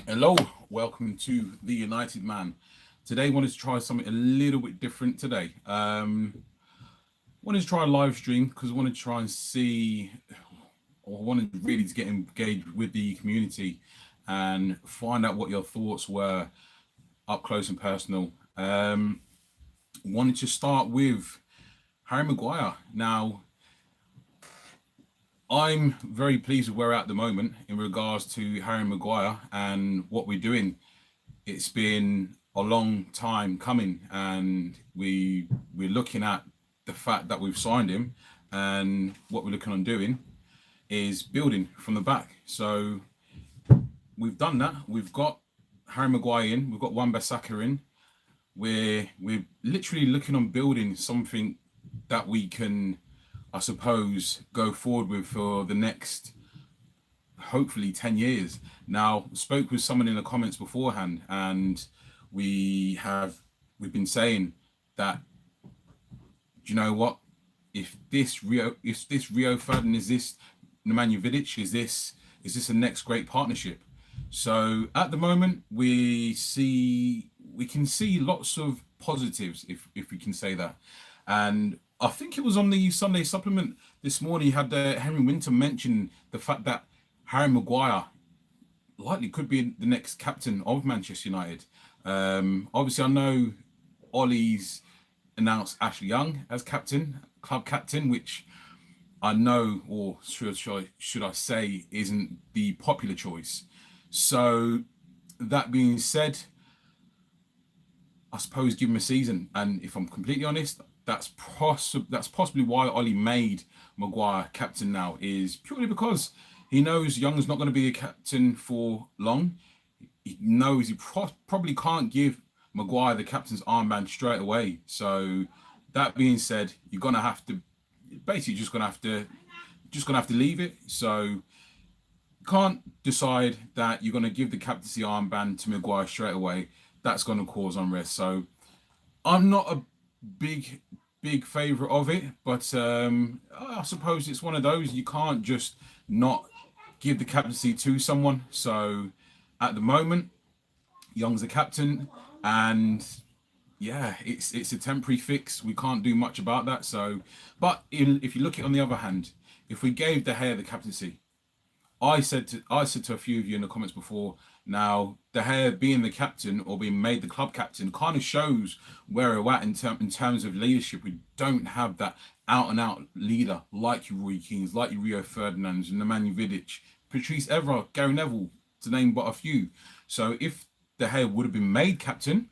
Hello, welcome to the United Man. Today, wanted to try something a little bit different today. Wanted to try a live stream because I wanted to try and see, or wanted really to get engaged with the community and find out what your thoughts were up close and personal. Wanted to start with Harry Maguire. Now, I'm very pleased with where we're at the moment in regards to Harry Maguire and what we're doing. It's been a long time coming, and we're looking at the fact that we've signed him, and what we're looking on doing is building from the back. So we've done that. We've got Harry Maguire in. We've got Wan-Bissaka in. We're literally looking on building something that we can, I suppose, go forward with for the next, hopefully, 10 years. Now, spoke with someone in the comments beforehand, and we've been saying that, do you know what? If this Rio Ferdinand, is this Nemanja Vidic, is this the next great partnership? So at the moment, we can see lots of positives, if we can say that. And I think it was on the Sunday supplement this morning, you had Henry Winter mention the fact that Harry Maguire likely could be the next captain of Manchester United. Obviously, I know Ollie's announced Ashley Young as captain, club captain, which I know, or should I say, isn't the popular choice. So that being said, I suppose give him a season, and if I'm completely honest, that's possibly why Ollie made Maguire captain now, is purely because he knows Young's not going to be a captain for long. He knows he probably can't give Maguire the captain's armband straight away. So that being said, you're gonna have to basically just gonna have to leave it. So you can't decide that you're gonna give the captaincy armband to Maguire straight away. That's gonna cause unrest. So I'm not a big favourite of it, but I suppose it's one of those, you can't just not give the captaincy to someone. So at the moment, Young's the captain, and yeah, it's a temporary fix. We can't do much about that. So, but if you look at it on the other hand, if we gave De Gea the captaincy, I said to a few of you in the comments before, now De Gea being the captain or being made the club captain kind of shows where we're at in terms of leadership. We don't have that out and out leader like your Roy Keanes, like your Rio Ferdinands, and Nemanja Vidic, Patrice Evra, Gary Neville, to name but a few. So if De Gea would have been made captain,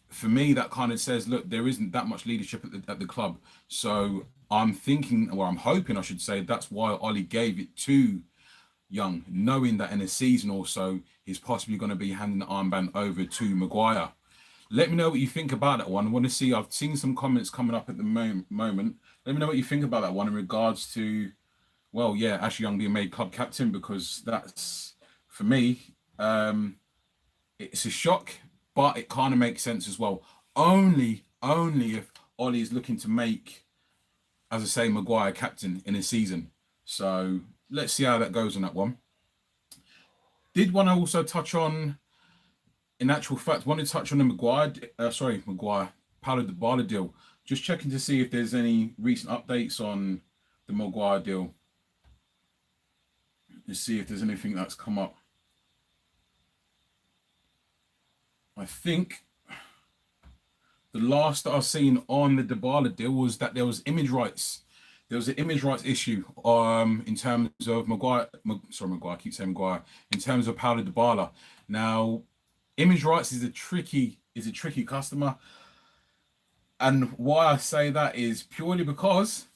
for me, that kind of says, look, there isn't that much leadership at the club. So I'm thinking, or I'm hoping, I should say, that's why Ollie gave it to Young, knowing that in a season or so, he's possibly going to be handing the armband over to Maguire. Let me know what you think about that one. I want to see, I've seen some comments coming up at the moment. Let me know what you think about that one in regards to, well, yeah, Ashley Young being made club captain, because that's, for me, it's a shock, but it kind of makes sense as well. Only if Ollie is looking to make, as I say, Maguire captain in a season. So let's see how that goes on that one. Did want to also touch on, in actual fact, wanted to touch on the Maguire, Paulo Dybala deal. Just checking to see if there's any recent updates on the Maguire deal. Let's see if there's anything that's come up. I think the last that I've seen on the Dybala deal was that there was image rights. There was an image rights issue in terms of Maguire. I keep saying Maguire. In terms of Paulo Dybala. Now, image rights is a tricky customer. And why I say that is purely because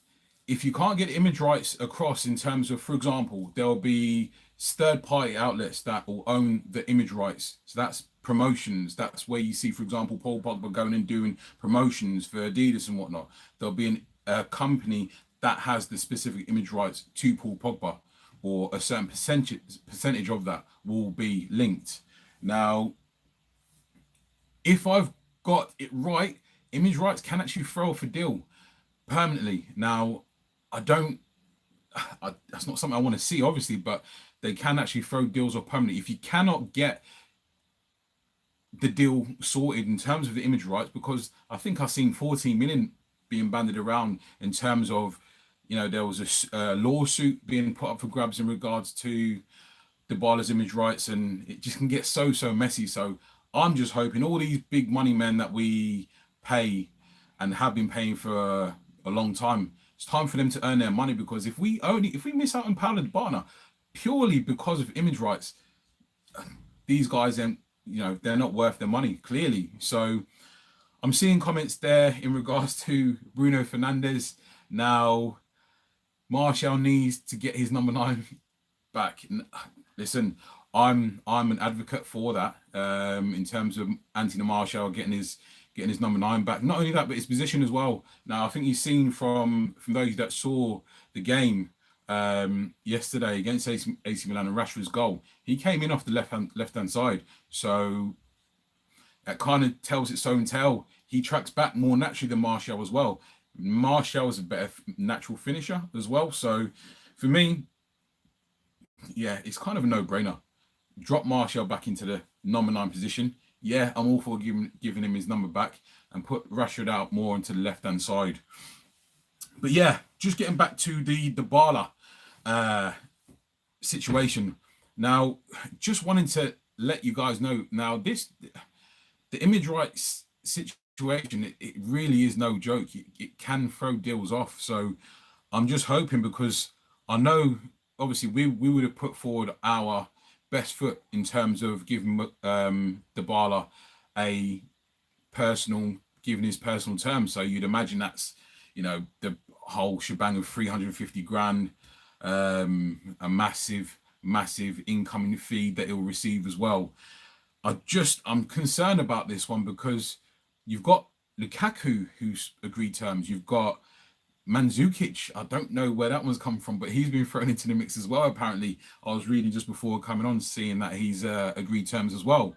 if you can't get image rights across in terms of, for example, there'll be third-party outlets that will own the image rights. So that's promotions. That's where you see, for example, Paul Pogba going and doing promotions for Adidas and whatnot. There'll be a company that has the specific image rights to Paul Pogba, or a certain percentage of that will be linked. Now, if I've got it right, image rights can actually throw off a deal permanently. Now, that's not something I want to see, obviously, but they can actually throw deals off permanently. If you cannot get the deal sorted in terms of the image rights, because I think I've seen 14 million being bandied around in terms of, there was a lawsuit being put up for grabs in regards to Dybala's image rights, and it just can get so messy. So I'm just hoping all these big money men that we pay and have been paying for a long time, it's time for them to earn their money, because if we miss out on Paulo Dybala purely because of image rights, these guys then, they're not worth their money, clearly. So I'm seeing comments there in regards to Bruno Fernandes. Now, Martial needs to get his number 9 back. Listen, I'm an advocate for that, in terms of Anthony Martial getting his number 9 back. Not only that, but his position as well. Now, I think you've seen from those that saw the game yesterday against AC Milan and Rashford's goal, he came in off the left hand side. So that kind of tells its own tale. He tracks back more naturally than Martial as well. Martial is a better natural finisher as well. So for me, yeah, it's kind of a no-brainer. Drop Martial back into the number 9 position. Yeah, I'm all for giving him his number back, and put Rashford out more into the left-hand side. But yeah, just getting back to the Dybala situation. Now, just wanting to let you guys know, now the image rights situation, it really is no joke. It can throw deals off. So I'm just hoping, because I know obviously we would have put forward our best foot in terms of giving Dybala giving his personal terms. So you'd imagine that's, the whole shebang of 350 grand, a massive incoming fee that he'll receive as well. I'm concerned about this one, because you've got Lukaku, who's agreed terms. You've got Mandzukic. I don't know where that one's come from, but he's been thrown into the mix as well, apparently. I was reading just before coming on, seeing that he's agreed terms as well.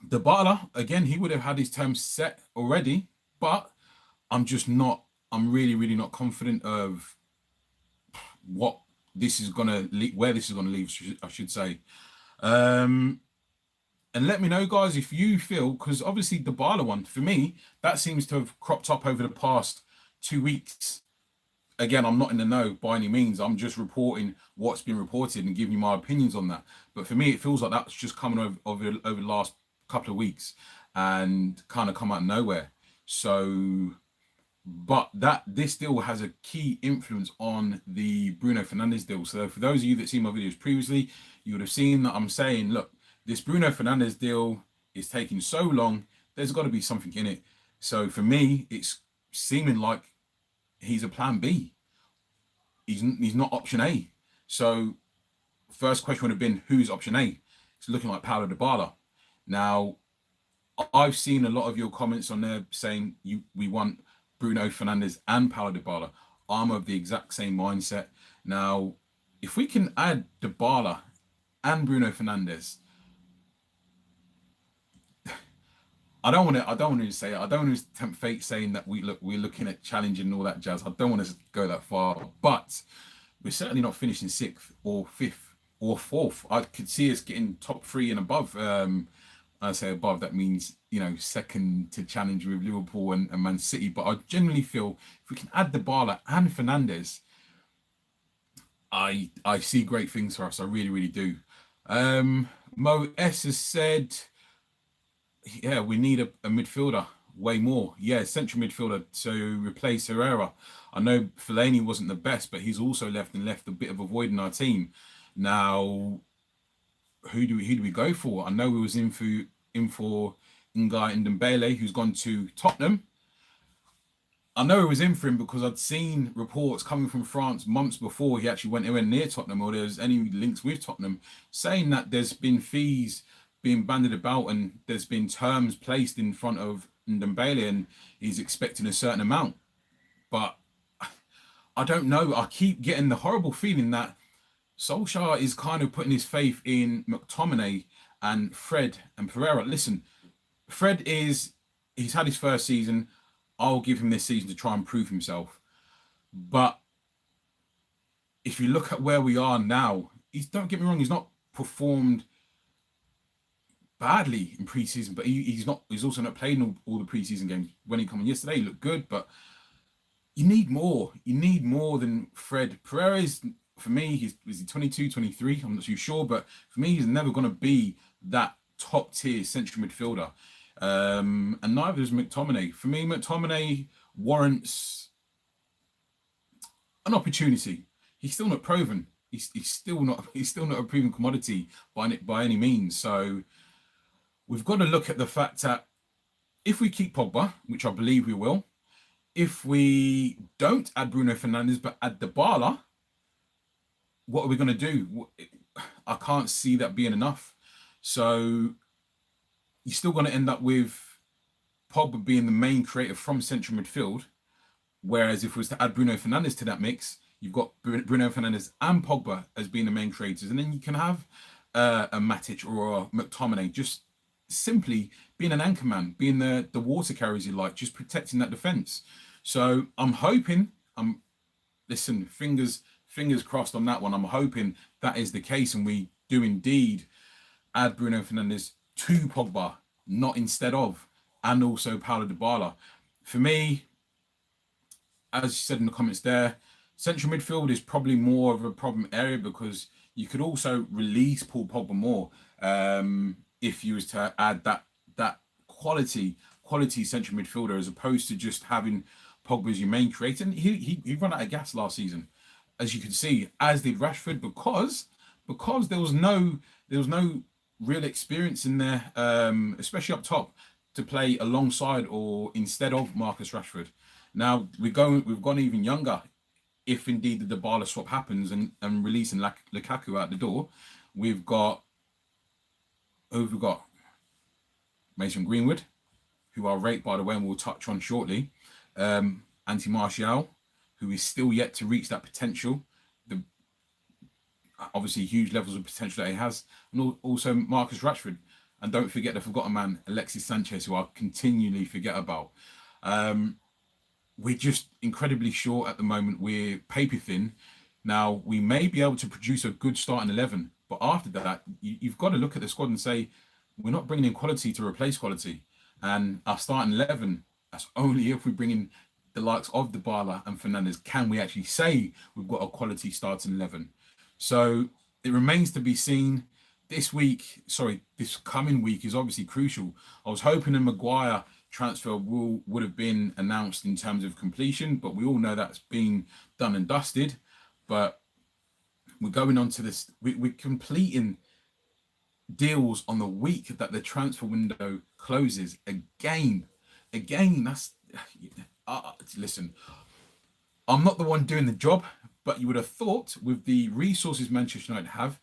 Dybala, again, he would have had his terms set already, but I'm really not confident of where this is gonna leave, I should say. And let me know, guys, if you feel, because obviously the Dybala one, for me, that seems to have cropped up over the past 2 weeks. Again, I'm not in the know by any means. I'm just reporting what's been reported and giving you my opinions on that. But for me, it feels like that's just coming over the last couple of weeks and kind of come out of nowhere. So, but this deal has a key influence on the Bruno Fernandes deal. So for those of you that see my videos previously, you would have seen that I'm saying, look, this Bruno Fernandes deal is taking so long, there's got to be something in it. So for me, it's seeming like he's a plan B. He's not option A. So first question would have been, who's option A? It's looking like Paulo Dybala. Now, I've seen a lot of your comments on there saying we want Bruno Fernandes and Paulo Dybala. I'm of the exact same mindset. Now, if we can add Dybala and Bruno Fernandes, I don't want to say it. I don't want to tempt fate saying that we're looking at challenging and all that jazz. I don't want to go that far, but we're certainly not finishing 6th or 5th or 4th. I could see us getting top 3 and above. I say above, that means, second to challenge with Liverpool and Man City. But I generally feel if we can add Dybala and Fernandes, I see great things for us. I really do. Mo S has said, yeah, we need a midfielder way more. Yeah, central midfielder to replace Herrera. I know Fellaini wasn't the best, but he's also left a bit of a void in our team. Now, who do we go for? I know we was in for Ngai Ndombele, who's gone to Tottenham. I know it was in for him because I'd seen reports coming from France months before he actually went anywhere near Tottenham, or there's any links with Tottenham, saying that there's been fees being bandied about and there's been terms placed in front of Ndombele and he's expecting a certain amount. But I don't know. I keep getting the horrible feeling that Solskjaer is kind of putting his faith in McTominay and Fred and Pereira. Listen, Fred he's had his first season. I'll give him this season to try and prove himself. But if you look at where we are now, don't get me wrong, he's not performed badly in preseason, but he's also not playing all the preseason games. When he came in yesterday, he looked good, but you need more. You need more than Fred. Pereira's, for me, is he 22, 23? I'm not too sure, but for me, he's never going to be that top tier central midfielder. And neither is McTominay. For me, McTominay warrants an opportunity. He's still not proven. He's still not a proven commodity by any means. So we've got to look at the fact that if we keep Pogba, which I believe we will, if we don't add Bruno Fernandes but add Dybala, what are we going to do? I can't see that being enough. So you're still going to end up with Pogba being the main creator from central midfield. Whereas if we was to add Bruno Fernandes to that mix, you've got Bruno Fernandes and Pogba as being the main creators. And then you can have a Matic or a McTominay just simply being an anchor man, being the water carriers you like, just protecting that defence. So I'm hoping, listen, fingers crossed on that one. I'm hoping that is the case and we do indeed add Bruno Fernandes to Pogba, not instead of, and also Paulo Dybala. For me, as you said in the comments there, central midfield is probably more of a problem area because you could also release Paul Pogba more if you was to add that quality central midfielder as opposed to just having Pogba as your main creator. And he ran out of gas last season, as you can see, as did Rashford, because there was no real experience in there, especially up top, to play alongside or instead of Marcus Rashford. Now we've gone even younger. If indeed the Dybala swap happens and releasing Lukaku out the door, we've got Mason Greenwood, who I'll rate, by the way, and we'll touch on shortly. Anthony Martial, who is still yet to reach that potential. Obviously huge levels of potential that he has, and also Marcus Rashford. And don't forget the forgotten man, Alexis Sanchez, who I continually forget about. We're just incredibly short at the moment. We're paper thin. Now, we may be able to produce a good starting 11, but after that, you've got to look at the squad and say, we're not bringing in quality to replace quality. And our starting 11, that's only if we bring in the likes of Dybala and Fernandes, can we actually say we've got a quality starting 11. So it remains to be seen. This coming week is obviously crucial. I was hoping a Maguire transfer would have been announced in terms of completion, but we all know that's been done and dusted. But we're going on to this. We're completing deals on the week that the transfer window closes again. That's listen. I'm not the one doing the job, but you would have thought with the resources Manchester United have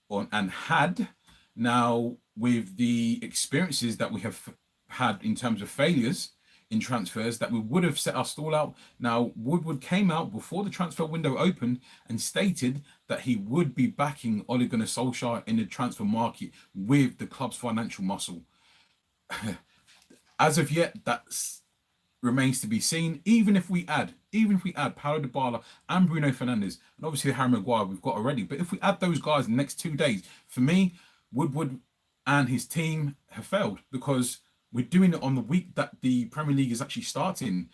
and had, now with the experiences that we have had in terms of failures in transfers, that we would have set our stall out. Now, Woodward came out before the transfer window opened and stated that he would be backing Ole Gunnar Solskjaer in the transfer market with the club's financial muscle. As of yet, that's remains to be seen. Even if we add Paulo Dybala and Bruno Fernandes, and obviously Harry Maguire we've got already, but if we add those guys in the next 2 days, for me, Woodward and his team have failed because we're doing it on the week that the Premier League is actually starting.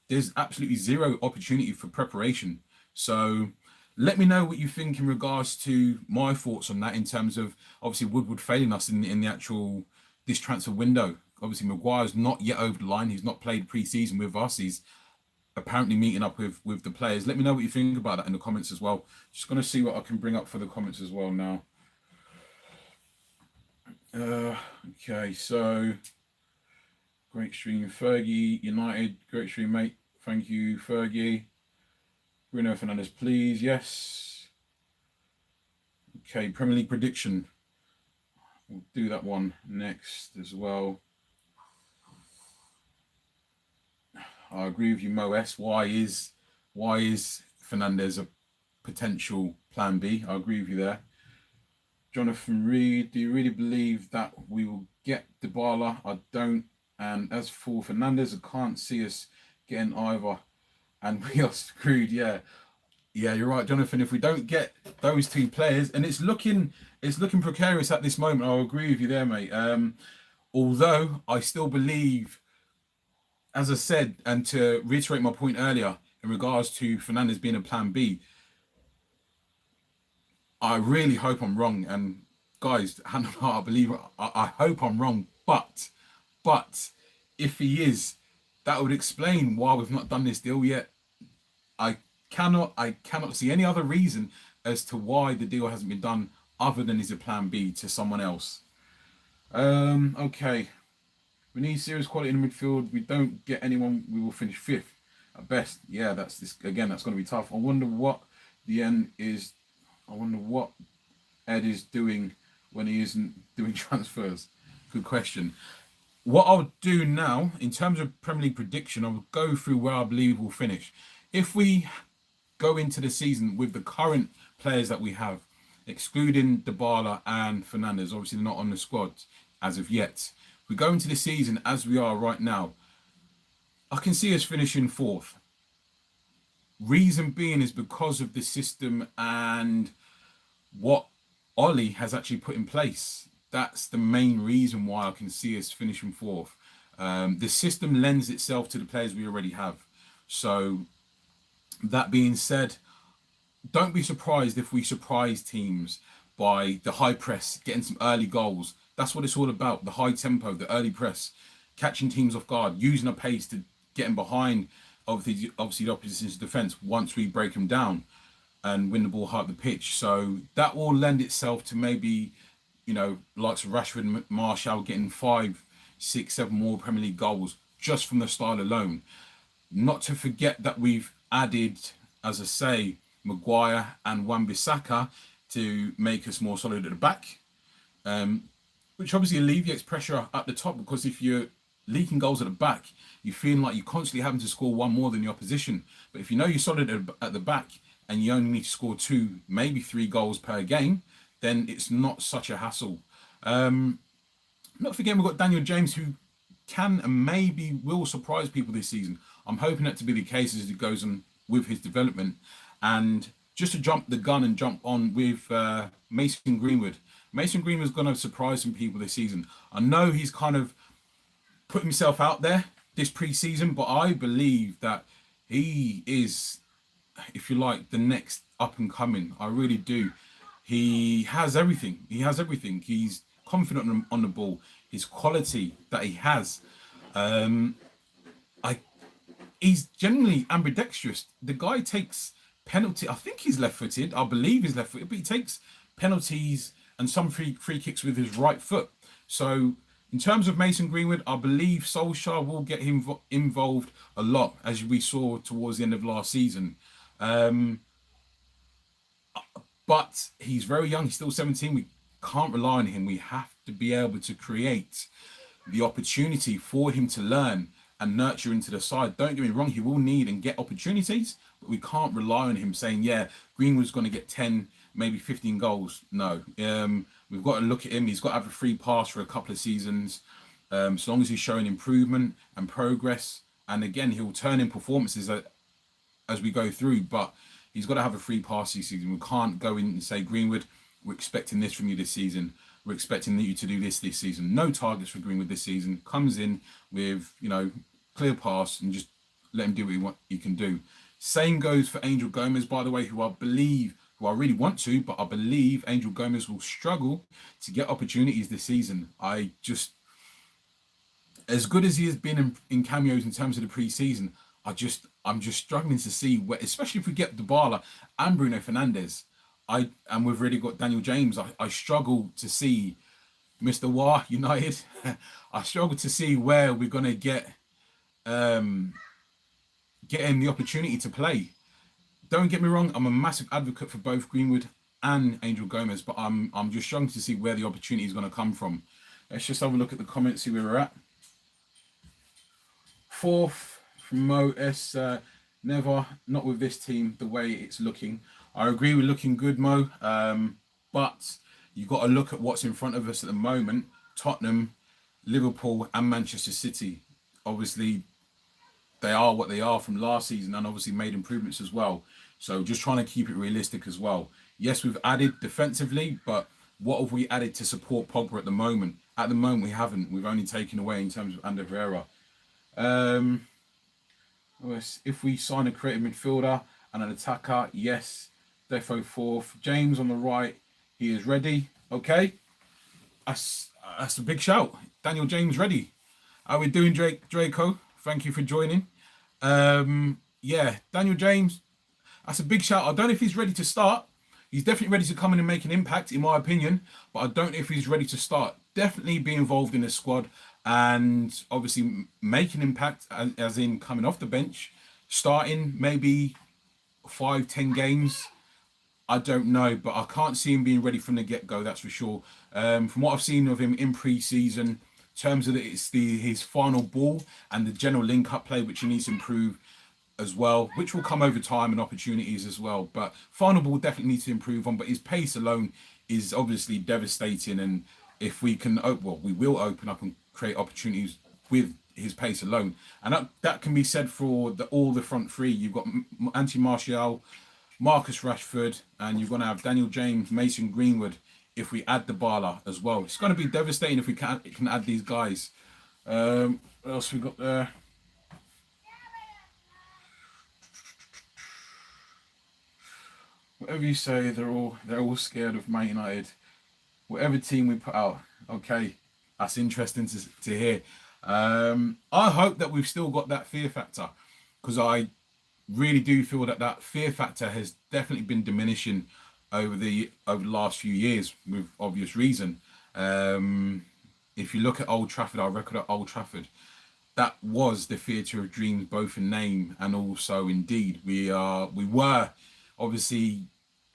There's absolutely zero opportunity for preparation. So let me know what you think in regards to my thoughts on that, in terms of obviously Woodward failing us in the this transfer window. Obviously Maguire's not yet over the line. He's not played pre-season with us. He's apparently meeting up with the players. Let me know what you think about that in the comments as well. Just going to see what I can bring up for the comments as well now. Okay, so great stream, Fergie United, great stream, mate. Thank you, Fergie. Bruno Fernandes, please. Yes. Okay, Premier League prediction. We'll do that one next as well. I agree with you, Mo S. Why is Fernandes a potential plan B? I agree with you there. Jonathan Reed, do you really believe that we will get Dybala? I don't. And as for Fernandes, I can't see us getting either. And we are screwed, yeah. Yeah, you're right, Jonathan. If we don't get those two players, and it's looking precarious at this moment. I'll agree with you there, mate. Although I still believe, as I said, and to reiterate my point earlier in regards to Fernandes being a plan B, I really hope I'm wrong. And guys, hand on heart, I believe I hope I'm wrong. But if he is, that would explain why we've not done this deal yet. I I cannot see any other reason as to why the deal hasn't been done other than is a plan B to someone else. Okay. We need serious quality in the midfield. We don't get anyone, we will finish fifth at best. Yeah, that's this again, that's gonna be tough. The end is I wonder what Ed is doing when he isn't doing transfers. Good question. What I'll do now, in terms of Premier League prediction, I'll go through where I believe we'll finish. If we go into the season with the current players that we have, excluding Dybala and Fernandes, obviously they're not on the squad as of yet. We go into the season as we are right now. I can see us finishing fourth. Reason being is because of the system and what Ollie has actually put in place. That's the main reason why I can see us finishing fourth. The system lends itself to the players we already have. So that being said, don't be surprised if we surprise teams by the high press, getting some early goals. That's what it's all about. The high tempo, the early press, catching teams off guard, using a pace to get them behind obviously the opposition's defence once we break them down and win the ball high up the pitch. So that will lend itself to maybe, likes of Rashford and Martial getting 5, 6, 7 more Premier League goals just from the style alone. Not to forget that we've added, as I say, Maguire and Wan-Bissaka to make us more solid at the back, which obviously alleviates pressure at the top, because if you're leaking goals at the back, you feel like you're constantly having to score one more than the opposition. But if you know you're solid at the back and you only need to score 2, maybe 3 goals per game, then it's not such a hassle. Not forgetting we've got Daniel James, who can and maybe will surprise people this season. I'm hoping that to be the case as he goes on with his development. And just to jump the gun and jump on with Mason Greenwood. Mason Greenwood's going to surprise some people this season. I know he's kind of put himself out there this pre-season, but I believe that he is, if you like, the next up and coming. I really do. He has everything. He's confident on the ball. His quality that he has. He's generally ambidextrous. The guy takes penalty. I think he's left-footed. I believe he's left-footed, but he takes penalties and some free kicks with his right foot. So in terms of Mason Greenwood, I believe Solskjaer will get him involved a lot, as we saw towards the end of last season. But he's very young. He's still 17. We can't rely on him. We have to be able to create the opportunity for him to learn and nurture into the side. Don't get me wrong, he will need and get opportunities, but we can't rely on him saying, yeah, Greenwood's going to get 10, maybe 15 goals. No. We've got to look at him. He's got to have a free pass for a couple of seasons. So long as he's showing improvement and progress. And again, he'll turn in performances as we go through, but he's got to have a free pass this season. We can't go in and say, Greenwood, we're expecting this from you this season. We're expecting you to do this season. No targets for Greenwood this season. Comes in with, clear pass and just let him do what he can do. Same goes for Angel Gomes, by the way, who I really want to, but I believe Angel Gomes will struggle to get opportunities this season. As good as he has been in cameos in terms of the pre-season, I'm just struggling to see where, especially if we get Dybala and Bruno Fernandes, and we've already got Daniel James, I struggle to see Mr. Wah United. I struggle to see where we're gonna get him the opportunity to play. Don't get me wrong, I'm a massive advocate for both Greenwood and Angel Gomes, but I'm just struggling to see where the opportunity is going to come from. Let's just have a look at the comments, see where we're at. Fourth from Mo S. Never, not with this team, the way it's looking. I agree with looking good, Mo, but you've got to look at what's in front of us at the moment. Tottenham, Liverpool and Manchester City. Obviously, they are what they are from last season and obviously made improvements as well. So just trying to keep it realistic as well. Yes, we've added defensively, but what have we added to support Pogba at the moment? At the moment, we haven't. We've only taken away in terms of Ander Herrera. If we sign a creative midfielder and an attacker, yes. Defo fourth. James on the right. He is ready. Okay. That's a big shout. Daniel James ready. How we doing, Draco? Thank you for joining. Yeah, Daniel James, that's a big shout. I don't know if he's ready to start. He's definitely ready to come in and make an impact, in my opinion. But I don't know if he's ready to start. Definitely be involved in the squad and obviously make an impact, as in coming off the bench, starting maybe 5-10 games. I don't know, but I can't see him being ready from the get-go, that's for sure. From what I've seen of him in pre-season, in terms of his final ball and the general link-up play, which he needs to improve as well, which will come over time and opportunities as well. But final ball definitely needs to improve on, but his pace alone is obviously devastating. And if we can, we will open up and create opportunities with his pace alone. And that can be said for all the front three. You've got Anthony Martial, Marcus Rashford, and you're going to have Daniel James, Mason Greenwood. If we add Dybala as well, it's going to be devastating if we can add these guys. What else we got there? Whatever you say, they're all scared of Man United. Whatever team we put out, okay, that's interesting to hear. I hope that we've still got that fear factor, because I really do feel that fear factor has definitely been diminishing over the last few years, with obvious reason. If you look at Old Trafford, our record at Old Trafford, that was the theatre of dreams, both in name and also in deed. We were obviously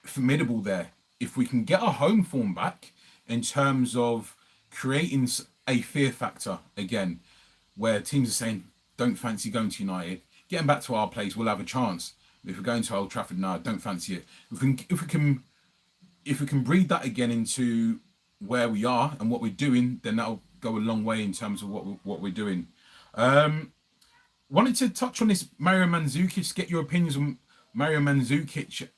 formidable there. If we can get our home form back in terms of creating a fear factor again, where teams are saying, don't fancy going to United, getting back to our place, we'll have a chance. If we're going to Old Trafford, no, don't fancy it. If we can breed that again into where we are and what we're doing, then that'll go a long way in terms of what we're doing. Wanted to touch on this Mario Mandzukic, get your opinions on Mario Mandzukic,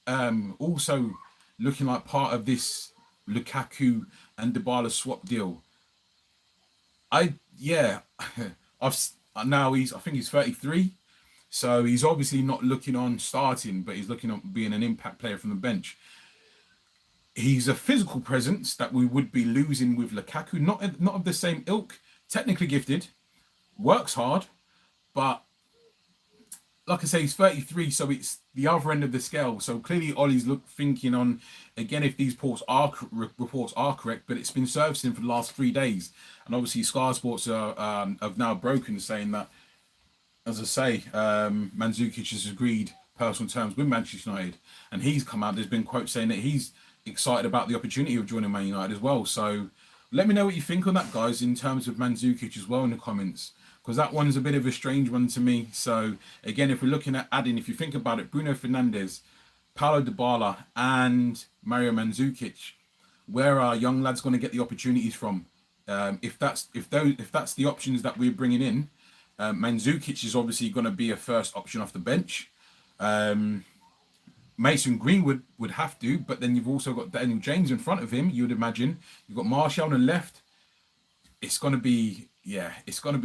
also looking like part of this Lukaku and Dybala swap deal. I think he's 33, so he's obviously not looking on starting, but he's looking on being an impact player from the bench. He's a physical presence that we would be losing with Lukaku, not of the same ilk. Technically gifted, works hard, but like I say, he's 33, so it's the other end of the scale. So clearly Ollie's thinking on, again, if these reports are correct, but it's been servicing for the last 3 days. And obviously Sky Sports have now broken, saying that, as I say, Mandzukic has agreed personal terms with Manchester United. And he's come out, there's been quotes saying that he's excited about the opportunity of joining Man United as well. So let me know what you think on that, guys, in terms of Mandzukic as well in the comments, because that one's a bit of a strange one to me. So again, if we're looking at adding, if you think about it, Bruno Fernandes, Paulo Dybala and Mario Mandzukic, where are young lads going to get the opportunities from? If that's the options that we're bringing in, Mandzukic is obviously going to be a first option off the bench. Mason Greenwood would have to, but then you've also got Daniel James in front of him, you would imagine. You've got Martial on the left. It's going to be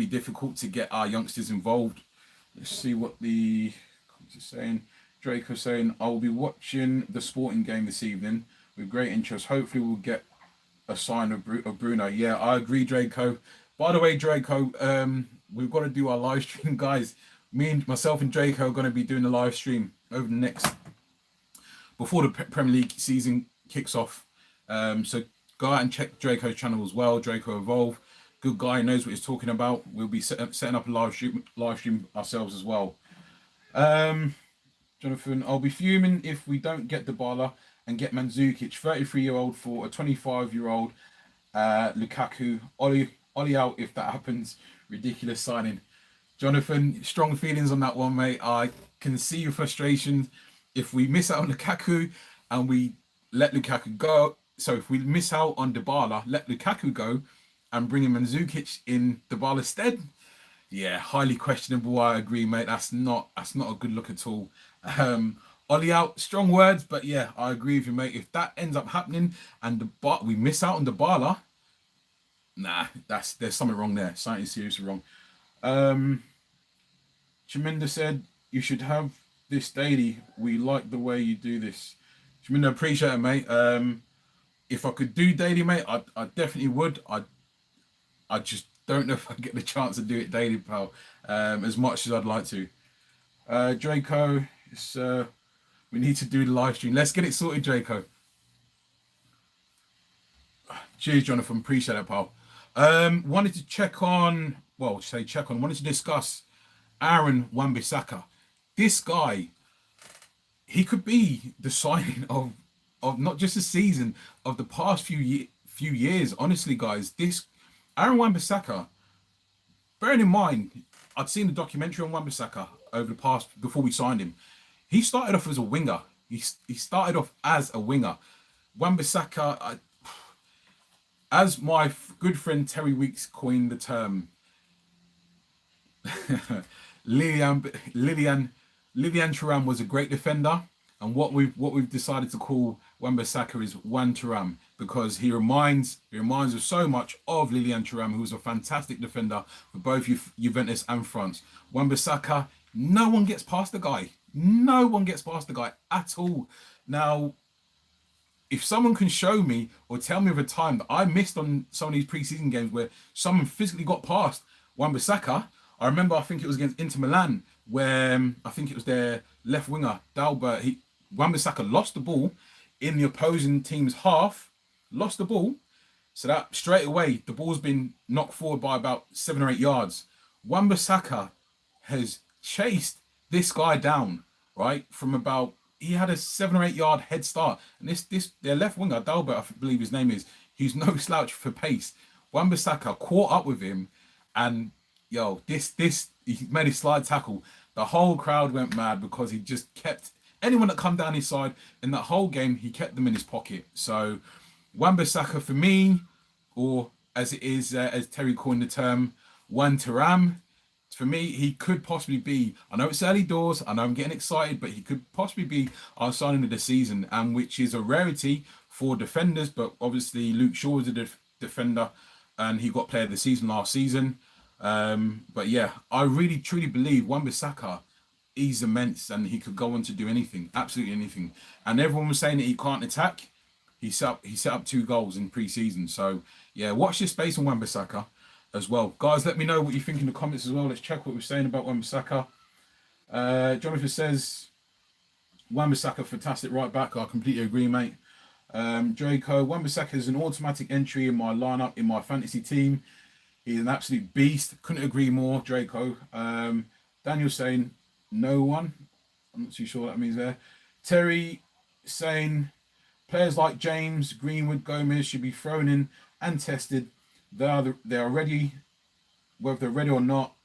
difficult to get our youngsters involved. Let's see what the comments are saying. Draco saying, I will be watching the Sporting game this evening with great interest. Hopefully we'll get a sign of Bruno. Yeah, I agree, Draco. By the way, Draco, we've got to do our live stream, guys. Myself and Draco are going to be doing the live stream over the next, before the Premier League season kicks off. So go out and check Draco's channel as well, Draco Evolve. Good guy, knows what he's talking about. We'll be setting up a live stream ourselves as well. Jonathan, I'll be fuming if we don't get Dybala and get Mandzukic, 33-year-old for a 25-year-old Lukaku. Ollie out if that happens. Ridiculous signing. Jonathan, strong feelings on that one, mate. I can see your frustration. If we miss out on Lukaku and we let Lukaku go, so if we miss out on Dybala, let Lukaku go and bring in Mandzukic in Dybala's stead, yeah, highly questionable. I agree, mate. That's not a good look at all. Ollie out, strong words, but yeah, I agree with you, mate. If that ends up happening and we miss out on Dybala, nah, there's something wrong there. Something seriously wrong. Chaminda said you should have this daily. We like the way you do this. Chaminda, appreciate it, mate. If I could do daily, mate, I definitely would. I just don't know if I get the chance to do it daily, pal. As much as I'd like to. Draco, we need to do the live stream. Let's get it sorted, Draco. Cheers, Jonathan. Appreciate that, pal. Wanted to wanted to discuss Aaron Wan-Bissaka. This guy, he could be the signing of not just a season, of the past few years. Honestly, guys, this Aaron Wan-Bissaka, bearing in mind, I'd seen the documentary on Wan-Bissaka over the past, before we signed him. He started off as a winger. He started off as a winger. Wan-Bissaka, as my good friend Terry Weeks coined the term, Lilian Thuram was a great defender, and what we've decided to call Wan-Bissaka is Wan Thuram, because he reminds us so much of Lilian Thuram, who was a fantastic defender for both Juventus and France. Wan-Bissaka, no one gets past the guy. No one gets past the guy at all. Now, if someone can show me or tell me of a time that I missed on some of these preseason games where someone physically got past Wan-Bissaka, I remember, I think it was against Inter Milan, where I think it was their left winger, Dybala. Wan-Bissaka lost the ball in the opposing team's half, lost the ball. So that straight away, the ball's been knocked forward by about 7 or 8 yards. Wan-Bissaka has chased this guy down, right? From about, he had a 7 or 8 yard head start. And their left winger, Dybala, I believe his name is, he's no slouch for pace. Wan-Bissaka caught up with him, and he made a slide tackle. The whole crowd went mad because he just kept anyone that come down his side in that whole game, he kept them in his pocket. So Wan-Bissaka for me, or as it is, as Terry coined the term, Wan Thuram, for me, he could possibly be, I know it's early doors, I know I'm getting excited, but he could possibly be our signing of the season, and which is a rarity for defenders, but obviously Luke Shaw was a defender, and he got player of the season last season. But yeah, I really truly believe Wan-Bissaka, he's immense, and he could go on to do anything, absolutely anything. And everyone was saying that he can't attack. He set up 2 goals in pre-season. So yeah, watch this space on Wan-Bissaka as well. Guys, let me know what you think in the comments as well. Let's check what we're saying about Wan-Bissaka. Jonathan says Wan-Bissaka, fantastic right back. I completely agree, mate. Draco, Wan-Bissaka is an automatic entry in my lineup in my fantasy team. He's an absolute beast. Couldn't agree more, Draco. Daniel saying no one. I'm not too sure what that means there. Terry saying players like James, Greenwood, Gomes should be thrown in and tested. They are ready, whether they're ready or not.